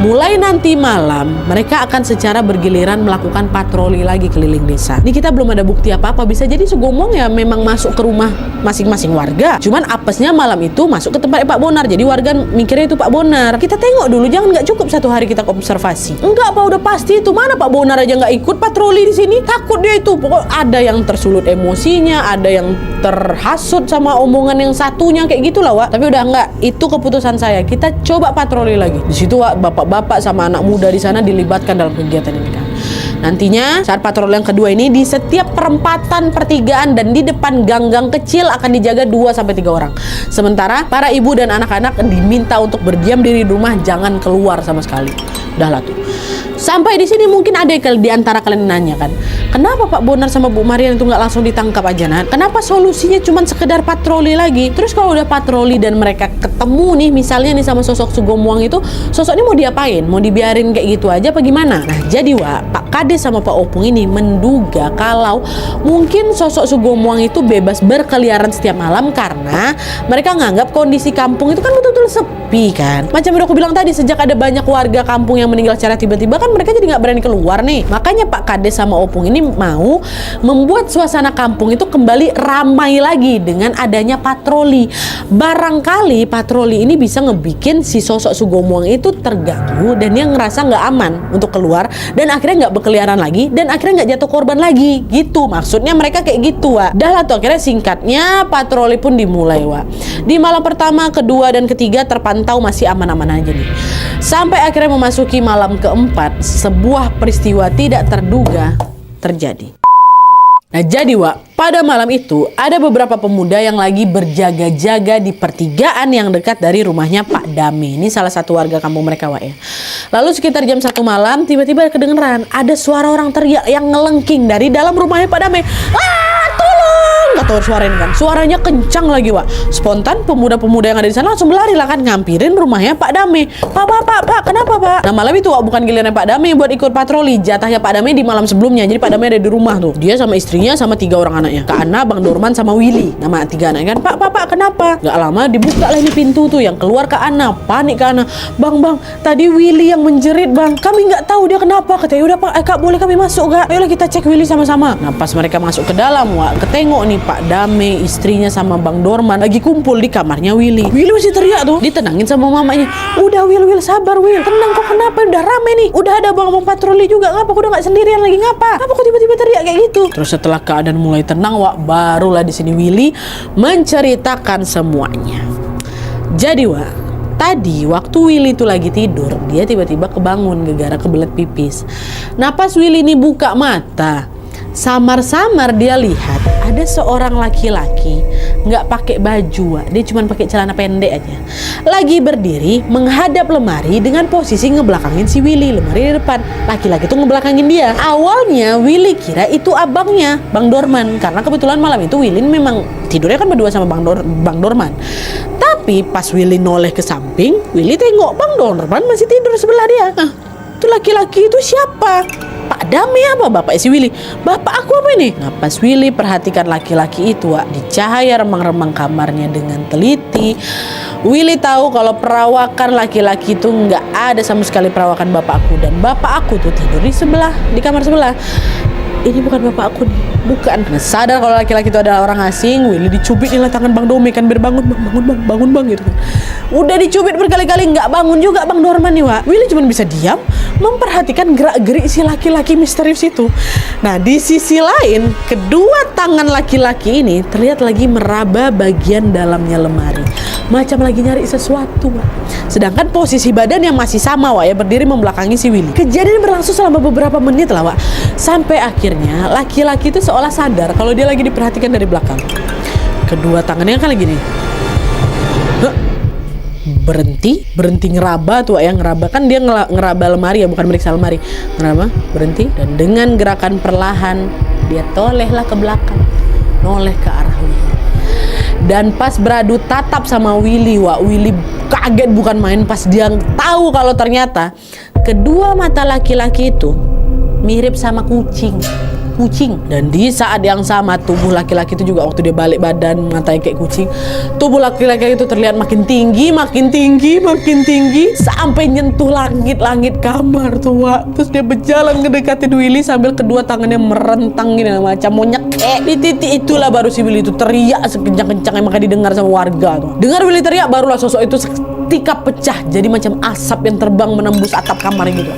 Speaker 1: mulai nanti malam mereka akan secara bergiliran melakukan patroli lagi keliling desa. Ini kita belum ada bukti apa-apa, bisa jadi Sugomong ya memang masuk ke rumah masing-masing warga. Cuman apesnya malam itu masuk ke tempat Pak Bonar. Jadi warga mikirnya itu Pak Bonar. Kita tengok dulu, jangan nggak cukup 1 hari kita observasi. Enggak Pak, udah pasti itu. Mana Pak Bonar aja nggak ikut patroli di sini. Takut dia itu. Pokok ada yang tersulut emosinya, ada yang terhasut sama omongan yang satunya kayak gitulah, Wak. Tapi udah enggak, itu keputusan saya. Kita coba patroli lagi. Di situ, Wak, bapak-bapak sama anak muda di sana dilibatkan dalam kegiatan ini kan. Nantinya saat patroli yang kedua ini di setiap perempatan pertigaan dan di depan gang-gang kecil akan dijaga 2-3 orang. Sementara para ibu dan anak-anak diminta untuk berdiam diri di rumah, jangan keluar sama sekali. Udahlah tuh. Sampai di sini mungkin ada di antara kalian nanya kan, kenapa Pak Bonar sama Bu Marian itu nggak langsung ditangkap aja, Nat? Kenapa solusinya cuma sekedar patroli lagi? Terus kalau udah patroli dan mereka ketemu nih, misalnya nih sama sosok Sugomuang itu, sosok ini mau diapain? Mau dibiarin kayak gitu aja apa gimana? Nah jadi Wak, Pak Kades sama Pak Opung ini menduga kalau mungkin sosok Sugomuang itu bebas berkeliaran setiap malam karena mereka nganggap kondisi kampung itu kan betul-betul sepi kan. Macam yang aku bilang tadi, sejak ada banyak warga kampung yang meninggal secara tiba-tiba kan mereka jadi nggak berani keluar nih. Makanya Pak Kades sama Opung ini mau membuat suasana kampung itu kembali ramai lagi dengan adanya patroli. Barangkali patroli ini bisa ngebikin si sosok Sugomuang itu terganggu dan dia ngerasa nggak aman untuk keluar dan akhirnya nggak berkeliaran lagi dan akhirnya nggak jatuh korban lagi gitu. Maksudnya mereka kayak gitu, Wak. Dah lah tuh, akhirnya singkatnya patroli pun dimulai, Wak. Di malam pertama, kedua, dan ketiga terpantau masih aman-aman aja nih. Sampai akhirnya memasuki malam keempat, sebuah peristiwa tidak terduga terjadi. Nah jadi Wak, Pada malam itu, ada beberapa pemuda yang lagi berjaga-jaga di pertigaan yang dekat dari rumahnya Pak Dame. Ini salah satu warga kampung mereka, Wak, ya. Lalu sekitar jam 1 malam, tiba-tiba kedengeran ada suara orang teriak yang ngelengking dari dalam rumahnya Pak Dame. Tolong! Gak tahu suara ini kan. Suaranya kencang lagi, Wak. Spontan pemuda-pemuda yang ada di sana langsung berlari lah kan, ngampirin rumahnya Pak Dame. Pak, kenapa, Pak? Nah, malam itu, Wak, bukan giliran Pak Dame buat ikut patroli. Jatahnya Pak Dame di malam sebelumnya. Jadi Pak Dame ada di rumah tuh. Dia sama istrinya sama 3 orang anaknya. Kak Ana, Bang Dorman sama Willy. Nama 3 anak kan. Pak, kenapa? Gak lama dibuka lah ini pintu tuh, yang keluar Kak Ana. Panik Kak Ana. Bang, tadi Willy yang menjerit, Bang. Kami nggak tahu dia kenapa. Katanya, udah Pak, Kak, boleh kami masuk gak? Ayolah kita cek Willy sama-sama. Nah, pas mereka masuk ke dalam, Wak, ketengok nih Pak Dame, istrinya sama Bang Dorman lagi kumpul di kamarnya Willy. Willy masih teriak tuh, ditenangin sama mamanya. Udah Will, sabar Will, tenang kok, kenapa? Udah rame nih, udah ada bang patroli juga. Ngapa kok udah nggak sendirian lagi? Ngapa kok tiba-tiba teriak kayak gitu? Terus setelah keadaan mulai tenang, Wak, barulah di sini Willy menceritakan semuanya. Jadi, Wak, tadi waktu Willy itu lagi tidur, dia tiba-tiba kebangun gara-gara kebelet pipis. Nah, pas Willy ini buka mata, samar-samar dia lihat ada seorang laki-laki nggak pakai baju, Wak. Dia cuma pakai celana pendek aja, lagi berdiri menghadap lemari dengan posisi ngebelakangin si Willy. Lemari di depan, laki-laki tuh ngebelakangin dia. Awalnya Willy kira itu abangnya, Bang Dorman, karena kebetulan malam itu Willy memang tidurnya kan berdua sama Bang Dorman. Tapi pas Willy noleh ke samping, Willy tengok Bang Dorman masih tidur sebelah dia. Nah, itu laki-laki itu siapa? Pak Dame apa bapak si Willy? Bapak aku apa ini? Nah, pas Willy perhatikan laki-laki itu, Wak, di cahaya remang-remang kamarnya dengan teliti, Willy tahu kalau perawakan laki-laki itu nggak ada sama sekali perawakan bapakku. Dan bapak aku tuh tidur di kamar sebelah. Ini bukan bapak aku nih, bukan. Nah, sadar kalau laki-laki itu adalah orang asing, Willy dicubit nih tangan Bang Dome kan, biar bangun bang gitu kan. Udah dicubit berkali-kali nggak bangun juga Bang Dorman nih, Wak. Willy cuma bisa diam memperhatikan gerak-gerik si laki-laki misterius itu. Nah, di sisi lain, kedua tangan laki-laki ini terlihat lagi meraba bagian dalamnya lemari, macam lagi nyari sesuatu, Wak. Sedangkan posisi badan yang masih sama, Wak, ya, berdiri membelakangi si Willy. Kejadian berlangsung selama beberapa menit lah, Wak. Sampai akhirnya laki-laki itu seolah sadar kalau dia lagi diperhatikan dari belakang. Kedua tangannya kan lagi nih. Berhenti ngeraba tuh, ya, ngeraba kan dia ngeraba lemari ya, bukan meriksa lemari. Ngeraba, berhenti, dan dengan gerakan perlahan dia tolehlah ke belakang, noleh ke arah Willy. Dan pas beradu tatap sama Willy, Wak, Willy kaget bukan main pas dia tahu kalau ternyata kedua mata laki-laki itu mirip sama kucing. Dan di saat yang sama tubuh laki-laki itu juga, waktu dia balik badan matanya kayak kucing, tubuh laki-laki itu terlihat makin tinggi sampai nyentuh langit kamar tuh, Wak. Terus dia berjalan ngedekatin Willy sambil kedua tangannya merentang gini macam mau nyekek. Di titik itulah baru si Willy itu teriak sekencang-kencangnya, maka didengar sama warga tuh. Dengar Willy teriak, barulah sosok itu seketika pecah jadi macam asap yang terbang menembus atap kamar gitu.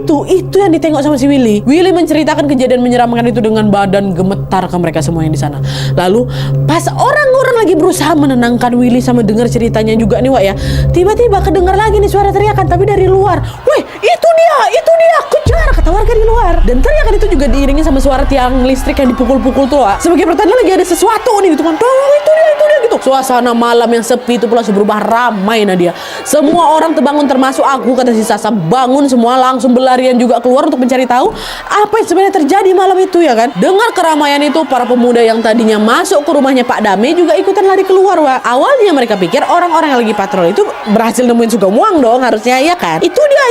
Speaker 1: Itu yang ditengok sama si Willy. Willy menceritakan kejadian menyeramkan itu dengan badan gemetar ke mereka semua yang di sana. Lalu pas orang-orang lagi berusaha menenangkan Willy sama dengar ceritanya juga nih, Wak, ya, tiba-tiba kedengar lagi nih suara teriakan tapi dari luar. Weh, itu dia, kejar, kata warga di luar. Dan teriakan itu juga diiringi sama suara tiang listrik yang dipukul-pukul tuh, Wak. Sebagai pertanda lagi ada sesuatu nih gitu kan. Tolong, itu dia gitu. Suasana malam yang sepi itu pula berubah ramai Nadia. Semua orang terbangun termasuk aku, kata si Sasa. Bangun semua langsung berlarian juga keluar untuk mencari tahu apa yang sebenarnya terjadi malam itu, ya kan. Dengar keramaian itu, para pemuda yang tadinya masuk ke rumahnya Pak Dame juga ikutan lari keluar, Wak. Awalnya mereka pikir orang-orang yang lagi patroli itu berhasil nemuin Sugawang dong harusnya, ya kan. Itu dia,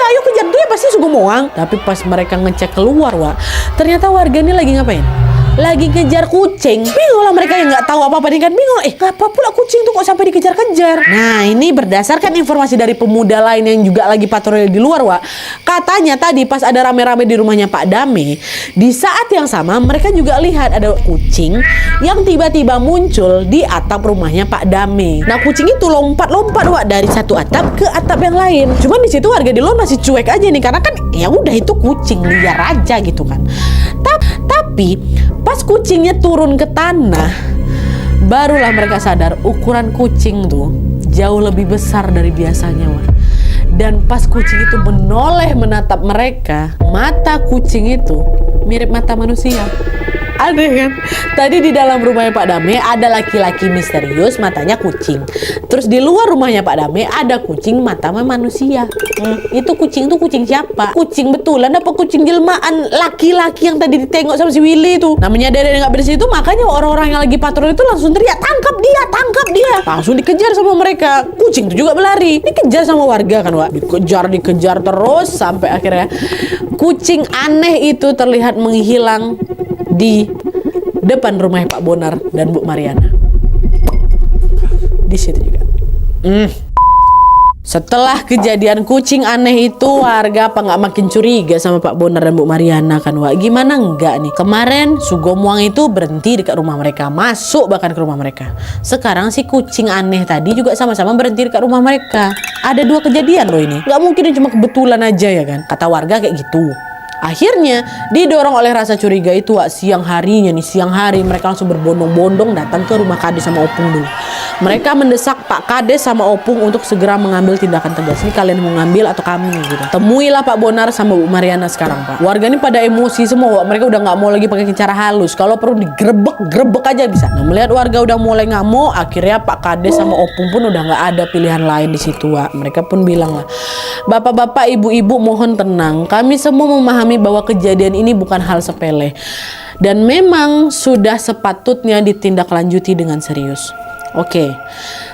Speaker 1: ayo kejar dia, pasti Sugawang. Tapi pas mereka ngecek keluar, Wak, ternyata warga ini lagi ngapain? Lagi kejar kucing. Bingung lah mereka yang nggak tahu apa-apa nih kan, bingung. Ngapa pula kucing tuh kok sampai dikejar-kejar? Nah, ini berdasarkan informasi dari pemuda lain yang juga lagi patroli di luar, Wak. Katanya tadi pas ada rame-rame di rumahnya Pak Dame, di saat yang sama mereka juga lihat ada kucing yang tiba-tiba muncul di atap rumahnya Pak Dame. Nah, kucing itu lompat-lompat, Wak, dari satu atap ke atap yang lain. Cuman di situ warga di luar masih cuek aja nih, karena kan ya udah itu kucing liar aja gitu kan. Tapi pas kucingnya turun ke tanah, barulah mereka sadar ukuran kucing tuh jauh lebih besar dari biasanya, Wak. Dan pas kucing itu menoleh menatap mereka, mata kucing itu mirip mata manusia. Aneh kan? Tadi di dalam rumahnya Pak Dame ada laki-laki misterius matanya kucing. Terus di luar rumahnya Pak Dame ada kucing matanya manusia. Itu kucing tuh kucing siapa? Kucing betulan apa kucing jelmaan laki-laki yang tadi ditengok sama si Willy itu? Namanya Dede nggak bersih itu, makanya orang-orang yang lagi patroli itu langsung teriak, tangkap dia, tangkap dia. Langsung dikejar sama mereka. Kucing itu juga berlari. Dikejar sama warga kan, Wak. Dikejar terus sampai akhirnya kucing aneh itu terlihat menghilang di depan rumah Pak Bonar dan Bu Mariana. Di situ juga. Setelah kejadian kucing aneh itu, warga apa nggak makin curiga sama Pak Bonar dan Bu Mariana kan, Wak? Gimana enggak nih? Kemarin Sugomwang itu berhenti dekat rumah mereka, masuk bahkan ke rumah mereka. Sekarang si kucing aneh tadi juga sama-sama berhenti dekat rumah mereka. Ada 2 kejadian loh ini. Nggak mungkin cuma kebetulan aja ya kan? Kata warga kayak gitu. Akhirnya didorong oleh rasa curiga itu, Wak, siang hari mereka langsung berbondong-bondong datang ke rumah Kades sama Opung dulu. Mereka mendesak Pak Kades sama Opung untuk segera mengambil tindakan tegas. Ini kalian mau ngambil atau kami gitu. Temuilah Pak Bonar sama Bu Mariana sekarang, Pak. Warga ini pada emosi semua, Wak. Mereka udah nggak mau lagi pakai cara halus. Kalau perlu digrebek aja bisa. Nah, melihat warga udah mulai ngamuk, akhirnya Pak Kades sama Opung pun udah nggak ada pilihan lain di situ, Wak. Mereka pun bilang lah, bapak-bapak, ibu-ibu mohon tenang. Kami semua memahami bahwa kejadian ini bukan hal sepele dan memang sudah sepatutnya ditindaklanjuti dengan serius. Oke,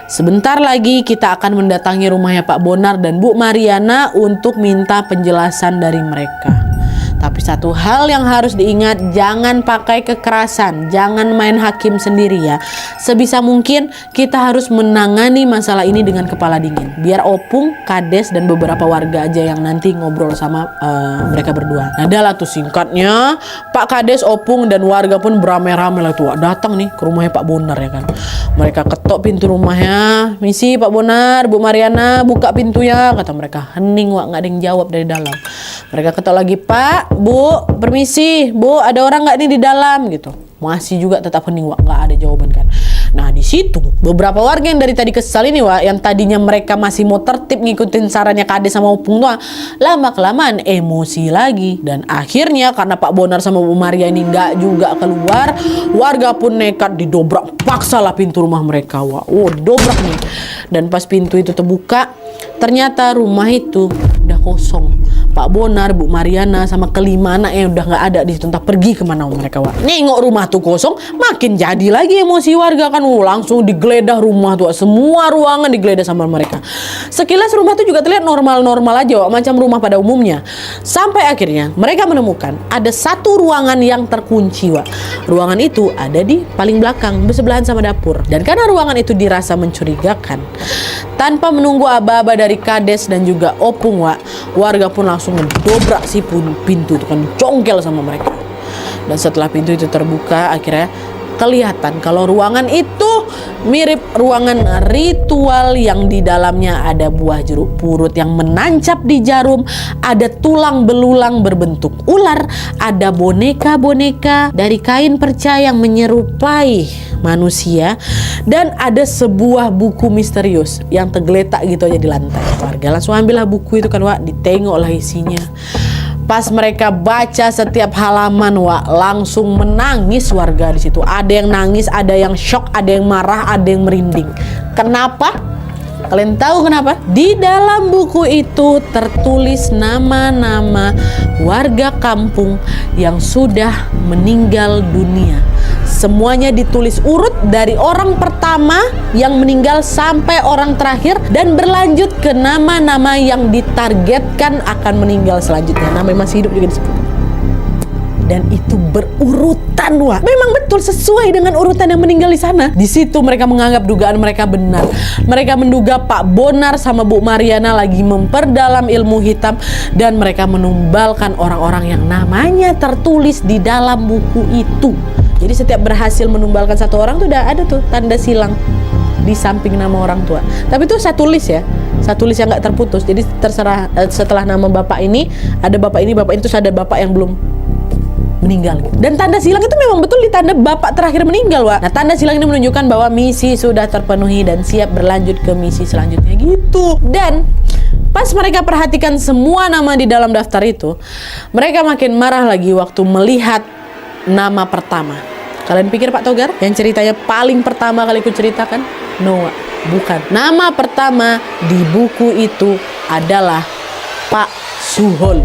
Speaker 1: sebentar lagi kita akan mendatangi rumahnya Pak Bonar dan Bu Mariana untuk minta penjelasan dari mereka. Tapi satu hal yang harus diingat, jangan pakai kekerasan, jangan main hakim sendiri ya. Sebisa mungkin kita harus menangani masalah ini dengan kepala dingin. Biar Opung, Kades, dan beberapa warga aja yang nanti ngobrol sama mereka berdua. Nah, adalah tuh singkatnya, Pak Kades, Opung, dan warga pun beramai-ramai lah tuh datang nih ke rumahnya Pak Bonar ya kan. Mereka ketok pintu rumahnya, misi Pak Bonar, Bu Mariana, buka pintunya, kata mereka. Hening, Wak, nggak ada yang jawab dari dalam. Mereka ketok lagi, Pak, Bu, permisi, Bu, ada orang nggak nih di dalam gitu. Masih juga tetap hening, Wak, nggak ada jawaban kan. Nah, di situ beberapa warga yang dari tadi kesal ini, Wak, yang tadinya mereka masih mau tertib ngikutin sarannya Kades sama Opung tuh, lama-kelamaan emosi lagi. Dan akhirnya karena Pak Bonar sama Bu Maria ini nggak juga keluar, warga pun nekat didobrak paksalah pintu rumah mereka, Wak. Oh, didobrak nih. Dan pas pintu itu terbuka, ternyata rumah itu udah kosong. Pak Bonar, Bu Mariana, sama kelima anaknya udah nggak ada di situ. Entah pergi kemana mereka, Wak. Nengok rumah tuh kosong, makin jadi lagi emosi warga kan. Langsung digeledah rumah tuh, semua ruangan digeledah sama mereka. Sekilas rumah tuh juga terlihat normal-normal aja, Wak, macam rumah pada umumnya. Sampai akhirnya mereka menemukan ada satu ruangan yang terkunci, Wak. Ruangan itu ada di paling belakang, bersebelahan sama dapur. Dan karena ruangan itu dirasa mencurigakan, tanpa menunggu aba-aba dari Kades dan juga Opung, Wak, warga pun langsung mendobrak si pintu itu kan, congkel sama mereka. Dan setelah pintu itu terbuka, akhirnya kelihatan kalau ruangan itu mirip ruangan ritual yang di dalamnya ada buah jeruk purut yang menancap di jarum, ada tulang belulang berbentuk ular, ada boneka-boneka dari kain perca yang menyerupai manusia, dan ada sebuah buku misterius yang tergeletak gitu aja di lantai. Warga langsung ambillah buku itu kan, Wak, ditengoklah isinya. Pas mereka baca setiap halaman, Wak, langsung menangis warga di situ. Ada yang nangis, ada yang shock, ada yang marah, ada yang merinding. Kenapa? Kalian tahu kenapa? Di dalam buku itu tertulis nama-nama warga kampung yang sudah meninggal dunia. Semuanya ditulis urut dari orang pertama yang meninggal sampai orang terakhir, dan berlanjut ke nama-nama yang ditargetkan akan meninggal selanjutnya. Nama yang masih hidup juga disebut. Dan itu berurutan, Wak. Memang betul sesuai dengan urutan yang meninggal di sana. Di situ mereka menganggap dugaan mereka benar. Mereka menduga Pak Bonar sama Bu Mariana lagi memperdalam ilmu hitam, dan mereka menumbalkan orang-orang yang namanya tertulis di dalam buku itu. Jadi setiap berhasil menumbalkan satu orang tuh udah ada tuh tanda silang di samping nama orang tua. Tapi itu satu list ya, satu list yang nggak terputus. Jadi terserah setelah nama bapak ini ada bapak ini, terus ada bapak yang belum meninggal gitu. Dan tanda silang itu memang betul di tanda bapak terakhir meninggal, Wak. Nah, tanda silang ini menunjukkan bahwa misi sudah terpenuhi dan siap berlanjut ke misi selanjutnya gitu. Dan pas mereka perhatikan semua nama di dalam daftar itu, mereka makin marah lagi waktu melihat nama pertama. Kalian pikir Pak Togar yang ceritanya paling pertama kali ku ceritakan? No, bukan. Nama pertama di buku itu adalah Pak Suhol.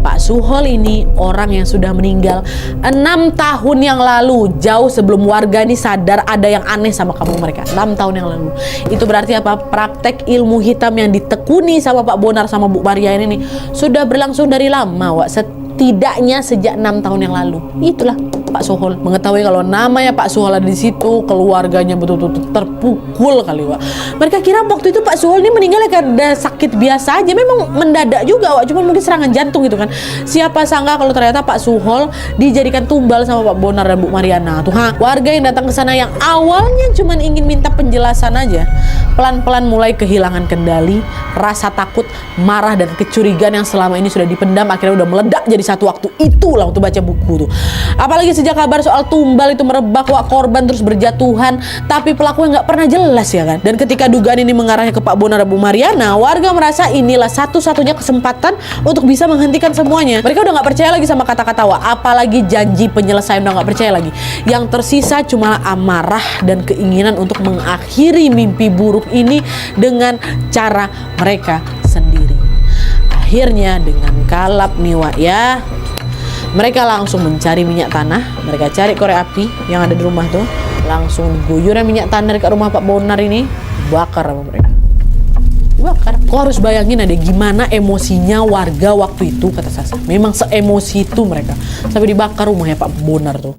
Speaker 1: Pak Suhol ini orang yang sudah meninggal 6 tahun yang lalu, jauh sebelum warga ini sadar ada yang aneh sama kampung mereka. 6 tahun yang lalu. Itu berarti apa? Praktek ilmu hitam yang ditekuni sama Pak Bonar sama Bu Maria ini sudah berlangsung dari lama, Wak. Setidaknya sejak 6 tahun yang lalu. Itulah Pak Suhol. Mengetahui kalau namanya Pak Suhol ada di situ, keluarganya betul-betul terpukul kali, Wak. Mereka kira waktu itu Pak Suhol ini meninggal karena sakit biasa aja, memang mendadak juga, Wak. Cuma mungkin serangan jantung gitu kan. Siapa sangka kalau ternyata Pak Suhol dijadikan tumbal sama Pak Bonar dan Bu Mariana. Tuh, warga yang datang ke sana yang awalnya cuma ingin minta penjelasan aja, pelan-pelan mulai kehilangan kendali, rasa takut, marah dan kecurigaan yang selama ini sudah dipendam akhirnya udah meledak jadi satu waktu itulah waktu baca buku tuh. Apalagi sejak kabar soal tumbal itu merebak, Wak, korban terus berjatuhan, tapi pelakunya nggak pernah jelas ya kan. Dan ketika dugaan ini mengarahnya ke Pak Bonar dan Bu Mariana, warga merasa inilah satu-satunya kesempatan untuk bisa menghentikan semuanya. Mereka udah nggak percaya lagi sama kata-kata Wak, apalagi janji penyelesaian udah nggak percaya lagi. Yang tersisa cuma amarah dan keinginan untuk mengakhiri mimpi buruk ini dengan cara mereka sendiri. Akhirnya dengan kalap nih, Wak, ya, mereka langsung mencari minyak tanah. Mereka cari korek api yang ada di rumah tuh, langsung diguyurnya minyak tanah dekat rumah Pak Bonar ini, bakar sama mereka. Dibakar. Kok harus bayangin ada gimana emosinya warga waktu itu, kata Sasa. Memang seemosi itu mereka sampai dibakar rumahnya Pak Bonar tuh.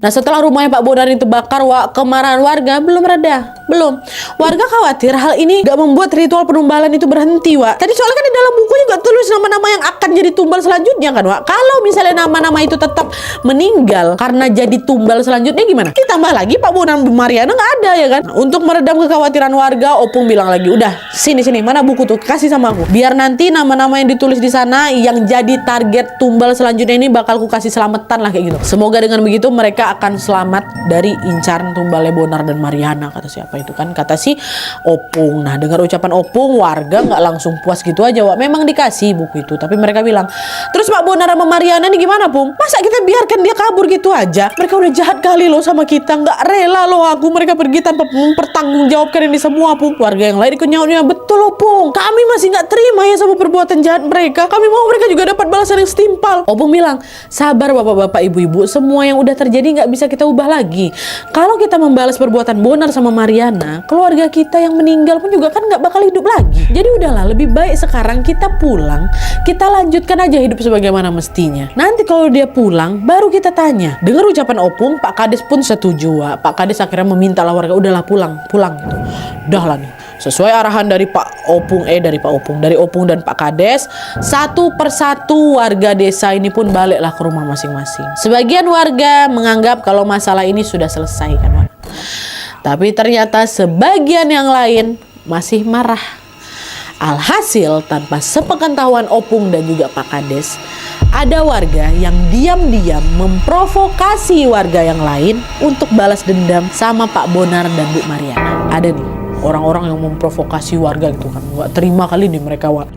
Speaker 1: Nah, setelah rumahnya Pak Bonar itu bakar, Wak, kemarahan warga belum reda. Belum. Warga khawatir hal ini gak membuat ritual penumbalan itu berhenti, Wak. Tadi soalnya kan di dalam bukunya gak tulis nama-nama yang akan jadi tumbal selanjutnya kan, Wak. Kalau misalnya nama-nama itu tetap meninggal karena jadi tumbal selanjutnya gimana? Ditambah lagi Pak Bonar dan Bu Mariana gak ada ya kan. Nah, untuk meredam kekhawatiran warga, Opung bilang lagi, udah sini mana buku tuh, kasih sama aku. Biar nanti nama-nama yang ditulis di sana yang jadi target tumbal selanjutnya ini bakal ku kasih selamatan lah kayak gitu. Semoga dengan begitu mereka akan selamat dari incaran tumbalnya Bonar dan Mariana, kata siapa itu kan, kata si Opung. Nah, dengar ucapan Opung, warga nggak langsung puas gitu aja, Wak. Memang dikasih buku itu, tapi mereka bilang, terus Pak Bonar sama Mariana nih gimana, Pung? Masa kita biarkan dia kabur gitu aja? Mereka udah jahat kali loh sama kita, nggak rela loh aku mereka pergi tanpa mempertanggungjawabkan ini semua, Pung. Warga yang lain ikut nyautnya, betul loh, Pung, kami masih nggak terima ya sama perbuatan jahat mereka. Kami mau mereka juga dapat balasan yang setimpal. Opung bilang, sabar bapak-bapak, ibu-ibu, semua yang udah terjadi nggak bisa kita ubah lagi. Kalau kita membalas perbuatan Bonar sama Mariana, keluarga kita yang meninggal pun juga kan nggak bakal hidup lagi. Jadi udahlah, lebih baik sekarang kita pulang, kita lanjutkan aja hidup sebagaimana mestinya. Nanti kalau dia pulang, baru kita tanya. Dengar ucapan Opung, Pak Kades pun setuju, Wak. Pak Kades akhirnya meminta lah warga, udahlah pulang gitu. Udahlah nih. Sesuai arahan dari dari Opung dan Pak Kades, satu persatu warga desa ini pun baliklah ke rumah masing-masing. Sebagian warga menganggap kalau masalah ini sudah selesai kan, Wak. Tapi ternyata sebagian yang lain masih marah. Alhasil tanpa sepengetahuan Opung dan juga Pak Kades, ada warga yang diam-diam memprovokasi warga yang lain untuk balas dendam sama Pak Bonar dan Bu Mariana. Ada nih orang-orang yang memprovokasi warga gitu kan, nggak terima kali nih mereka, Wak.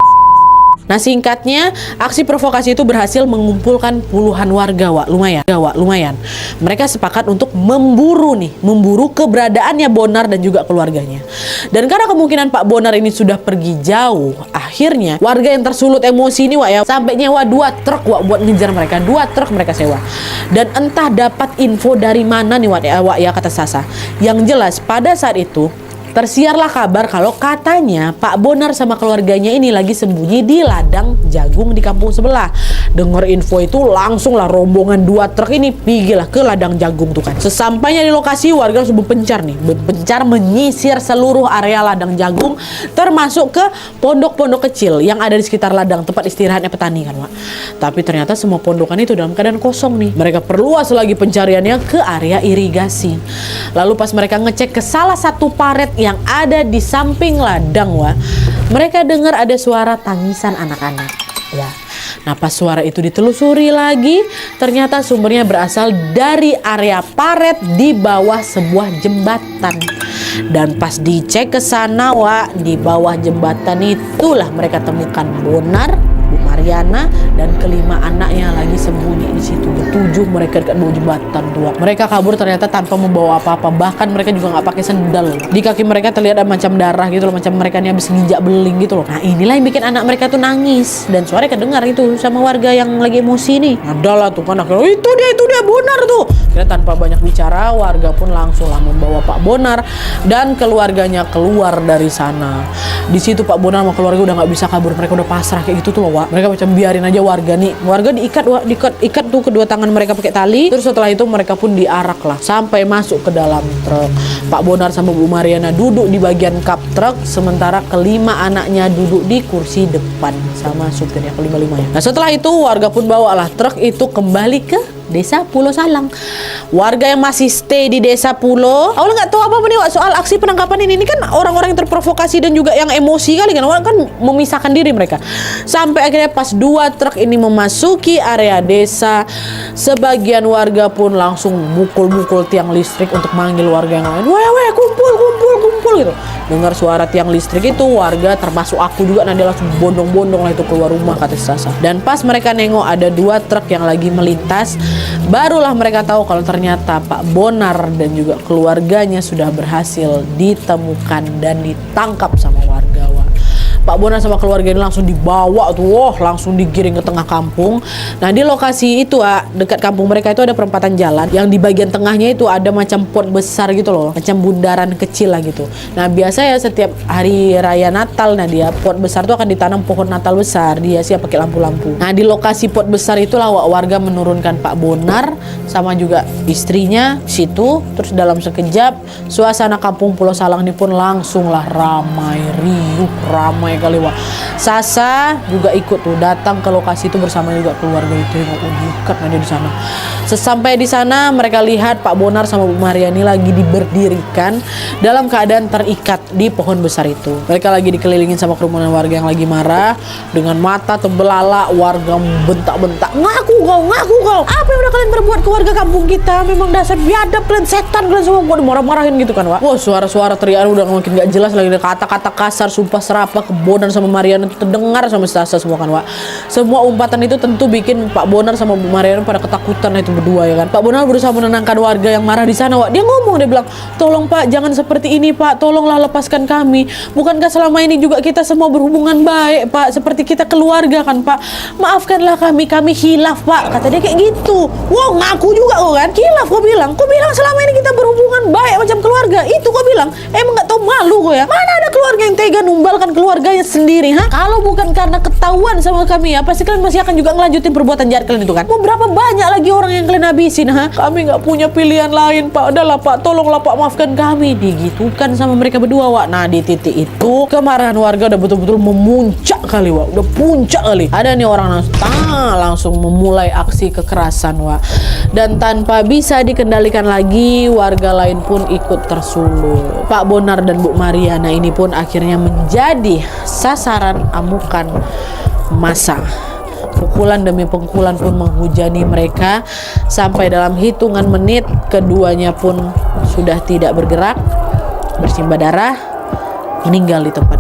Speaker 1: Nah, singkatnya, aksi provokasi itu berhasil mengumpulkan puluhan warga, Wak. Lumayan. Mereka sepakat untuk memburu keberadaannya Bonar dan juga keluarganya. Dan karena kemungkinan Pak Bonar ini sudah pergi jauh, akhirnya warga yang tersulut emosi ini, Wak, ya, sampai nyewa 2 truk, Wak, buat ngejar mereka. 2 truk mereka sewa. Dan entah dapat info dari mana nih, Wak, ya, kata Sasa. Yang jelas pada saat itu tersiarlah kabar kalau katanya Pak Bonar sama keluarganya ini lagi sembunyi di ladang jagung di kampung sebelah. Dengar info itu langsung lah rombongan 2 truk ini pergilah ke ladang jagung tuh kan. Sesampainya di lokasi, warga langsung berpencar menyisir seluruh area ladang jagung, termasuk ke pondok-pondok kecil yang ada di sekitar ladang tempat istirahatnya petani kan, Pak. Tapi ternyata semua pondokan itu dalam keadaan kosong nih. Mereka perluas lagi pencariannya ke area irigasi. Lalu pas mereka ngecek ke salah satu paret yang ada di samping ladang, Wak, mereka dengar ada suara tangisan anak-anak. Ya. Nah, pas suara itu ditelusuri lagi, ternyata sumbernya berasal dari area paret di bawah sebuah jembatan. Dan pas dicek ke sana, Wak, di bawah jembatan itulah mereka temukan Bonar, Bu Mariana Mariana, dan kelima anaknya lagi sembunyi di situ. Bertujuh mereka dekat bawah jembatan tua. Mereka kabur ternyata tanpa membawa apa-apa, bahkan mereka juga nggak pakai sendal. Di kaki mereka terlihat ada macam darah gitu loh, macam mereka ini habis nginjak beling gitu loh. Nah inilah yang bikin anak mereka tuh nangis, dan suara kedengar itu sama warga yang lagi emosi nih. Adalah tuh kan akhirnya, itu dia Bonar tuh. Kira tanpa banyak bicara, warga pun langsunglah membawa Pak Bonar dan keluarganya keluar dari sana. Di situ Pak Bonar sama keluarga udah nggak bisa kabur, mereka udah pasrah kayak gitu tuh loh, Wak. Mereka macam biarin aja warga diikat, Wak, diikat tuh kedua tangan mereka pakai tali. Terus setelah itu mereka pun diarak lah sampai masuk ke dalam truk. Pak Bonar sama Bu Mariana duduk di bagian kap truk, sementara kelima anaknya duduk di kursi depan sama supirnya, kelima-limanya. Nah setelah itu warga pun bawalah truk itu kembali ke Desa Pulau Salang. Warga yang masih stay di Desa Pulau, awalnya nggak tahu apa-apa nih, Wak, soal aksi penangkapan ini. Ini kan orang-orang yang terprovokasi dan juga yang emosi kali kan, orang kan memisahkan diri mereka. Sampai akhirnya pas dua truk ini memasuki area desa, sebagian warga pun langsung mukul-mukul tiang listrik untuk manggil warga yang lain. Weh, kumpul gitu. Dengar suara tiang listrik itu, warga termasuk aku juga, nanti langsung bondong-bondong lah itu keluar rumah, kata Sasa. Dan pas mereka nengok ada dua truk yang lagi melintas, barulah mereka tahu kalau ternyata Pak Bonar dan juga keluarganya sudah berhasil ditemukan dan ditangkap sama warga, Wak. Pak Bonar sama keluarga ini langsung dibawa tuh, langsung digiring ke tengah kampung. Nah di lokasi itu, dekat kampung mereka itu ada perempatan jalan yang di bagian tengahnya itu ada macam pot besar gitu loh, macam bundaran kecil lah gitu. Nah biasa ya setiap hari raya Natal, nah dia pot besar itu akan ditanam pohon Natal besar, dia siap pakai lampu-lampu. Nah di lokasi pot besar itulah warga menurunkan Pak Bonar sama juga istrinya situ. Terus dalam sekejap suasana kampung Pulau Salang ini pun langsunglah ramai, riuh, ramai kali, Wak. Sasa juga ikut tuh datang ke lokasi itu bersama juga keluarga itu, dekat aja di sana. Sesampai di sana mereka lihat Pak Bonar sama Bu Mariani lagi diberdirikan dalam keadaan terikat di pohon besar itu. Mereka lagi dikelilingin sama kerumunan warga yang lagi marah dengan mata terbelalak. Warga bentak-bentak, ngaku kau, apa yang udah kalian berbuat ke warga kampung kita? Memang dasar biadab kalian, setan kalian semua. Gua dimarah-marahin gitu kan, Wak. Wah, suara-suara teriakan udah makin gak jelas lagi, kata-kata kasar, sumpah serapah ke Bonar sama Mariana itu terdengar sama Sasa semua kan, Wak. Semua umpatan itu tentu bikin Pak Bonar sama Bu Mariana pada ketakutan itu berdua ya kan. Pak Bonar berusaha menenangkan warga yang marah di sana, Wak. Dia ngomong, dia bilang, tolong Pak, jangan seperti ini Pak, tolonglah lepaskan kami. Bukankah selama ini juga kita semua berhubungan baik Pak, seperti kita keluarga kan Pak. Maafkanlah kami hilaf Pak, kata dia kayak gitu. Wow, ngaku juga kok kan, hilaf kok bilang selama ini kita berhubungan baik macam keluarga. Itu kok bilang, emang nggak tahu malu kok ya. Mana ada keluarga yang tega numbalkan keluarganya sendiri, ha? Kalau bukan karena ketahuan sama kami ya, pasti kalian masih akan juga ngelanjutin perbuatan jahat kalian itu kan. Mau berapa banyak lagi orang yang kalian habisin, ha? Kami nggak punya pilihan lain Pak, udahlah Pak, tolonglah Pak, maafkan kami. Digitukan sama mereka berdua, Wak. Nah di titik itu kemarahan warga udah betul-betul memuncak kali, Wak. Udah puncak kali. Ada nih orang langsung memulai aksi kekerasan, Wak. Dan tanpa bisa dikendalikan lagi, warga lain pun ikut tersulut. Pak Bonar dan Bu Mariana ini pun akhirnya menjadi sasaran amukan massa. Pukulan demi pukulan pun menghujani mereka. Sampai dalam hitungan menit keduanya pun sudah tidak bergerak, bersimbah darah, meninggal di tempat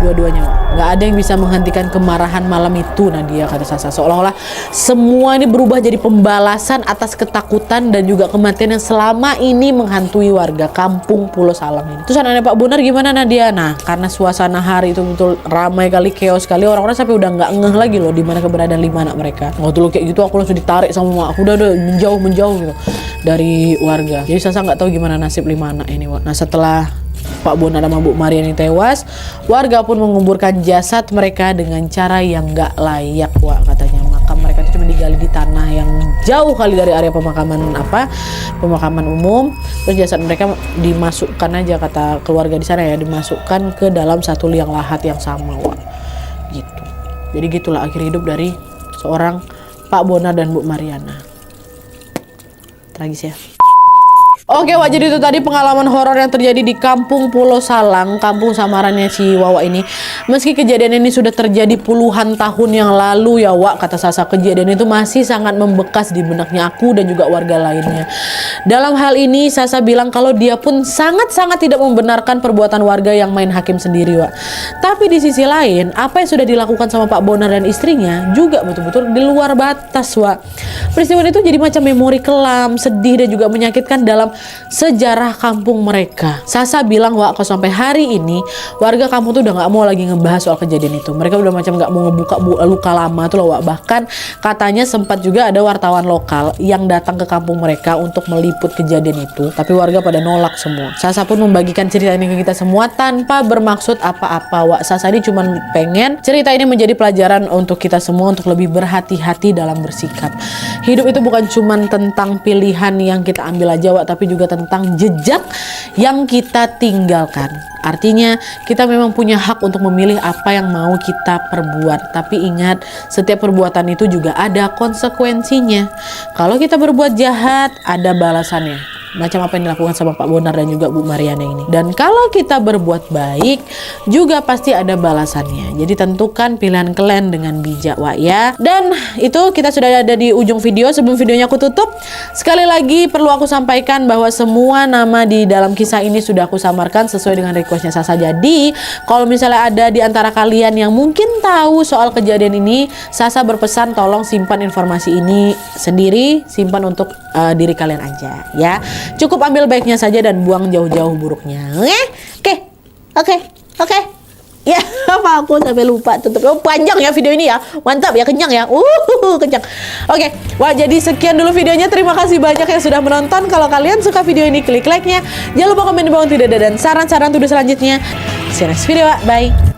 Speaker 1: dua-duanya. Nggak ada yang bisa menghentikan kemarahan malam itu, Nadia, kata Sasa. Seolah-olah semua ini berubah jadi pembalasan atas ketakutan dan juga kematian yang selama ini menghantui warga kampung Pulau Salang ini. Terus anaknya Pak Bonar gimana, Nadia? Nah, karena suasana hari itu betul ramai kali, chaos kali, orang-orang sampai udah nggak ngeh lagi loh di mana keberadaan 5 anak mereka. Waktu lo kayak gitu aku langsung ditarik sama mak aku, udah menjauh gitu dari warga. Jadi Sasa nggak tahu gimana nasib 5 anak ini, Wak. Nah setelah Pak Bonar sama Bu Mariani tewas, warga pun menguburkan jasad mereka dengan cara yang nggak layak, Wak. Katanya makam mereka itu cuma digali di tanah yang jauh kali dari area pemakaman umum. Terus jasad mereka dimasukkan aja, kata keluarga di sana ya, dimasukkan ke dalam satu liang lahat yang sama, Wak. Gitu. Jadi gitulah akhir hidup dari seorang Pak Bonar dan Bu Mariana. Tragis ya. Oke, Wak, jadi itu tadi pengalaman horor yang terjadi di Kampung Pulau Salang, kampung samarannya si Wawa ini. Meski kejadian ini sudah terjadi puluhan tahun yang lalu ya, Wak, kata Sasa, kejadian itu masih sangat membekas di benaknya aku dan juga warga lainnya. Dalam hal ini Sasa bilang kalau dia pun sangat-sangat tidak membenarkan perbuatan warga yang main hakim sendiri, Wak. Tapi di sisi lain, apa yang sudah dilakukan sama Pak Bonar dan istrinya juga betul-betul di luar batas, Wak. Peristiwa itu jadi macam memori kelam, sedih dan juga menyakitkan dalam sejarah kampung mereka. Sasa bilang, Wak, kalau sampai hari ini warga kampung tuh udah nggak mau lagi ngebahas soal kejadian itu. Mereka udah macam nggak mau ngebuka luka lama tuh loh, Wak. Bahkan katanya sempat juga ada wartawan lokal yang datang ke kampung mereka untuk meliput kejadian itu, tapi warga pada nolak semua. Sasa pun membagikan cerita ini ke kita semua tanpa bermaksud apa-apa, Wak. Sasa ini cuma pengen cerita ini menjadi pelajaran untuk kita semua untuk lebih berhati-hati dalam bersikap. Hidup itu bukan cuma tentang pilihan yang kita ambil aja, Wak, tapi juga tentang jejak yang kita tinggalkan. Artinya kita memang punya hak untuk memilih apa yang mau kita perbuat. Tapi ingat, setiap perbuatan itu juga ada konsekuensinya. Kalau kita berbuat jahat, ada balasannya. Macam apa yang dilakukan sama Pak Bonar dan juga Bu Mariana ini. Dan kalau kita berbuat baik, juga pasti ada balasannya. Jadi tentukan pilihan kalian dengan bijak, Wak, ya. Dan itu kita sudah ada di ujung video. Sebelum videonya aku tutup, sekali lagi perlu aku sampaikan bahwa semua nama di dalam kisah ini sudah aku samarkan sesuai dengan requestnya Sasa. Jadi kalau misalnya ada di antara kalian yang mungkin tahu soal kejadian ini, Sasa berpesan tolong simpan informasi ini sendiri, simpan untuk diri kalian aja, ya. Cukup ambil baiknya saja dan buang jauh-jauh buruknya. Oke. Ya, apa aku sampai lupa tutup. Oh, panjang ya video ini ya. Mantap ya, kenyang ya. Kenyang. Oke. Wah, jadi sekian dulu videonya. Terima kasih banyak yang sudah menonton. Kalau kalian suka video ini, klik like-nya. Jangan lupa komen di bawah tidak ada dan saran-saran tuduh selanjutnya. See you next video, Wak. Bye.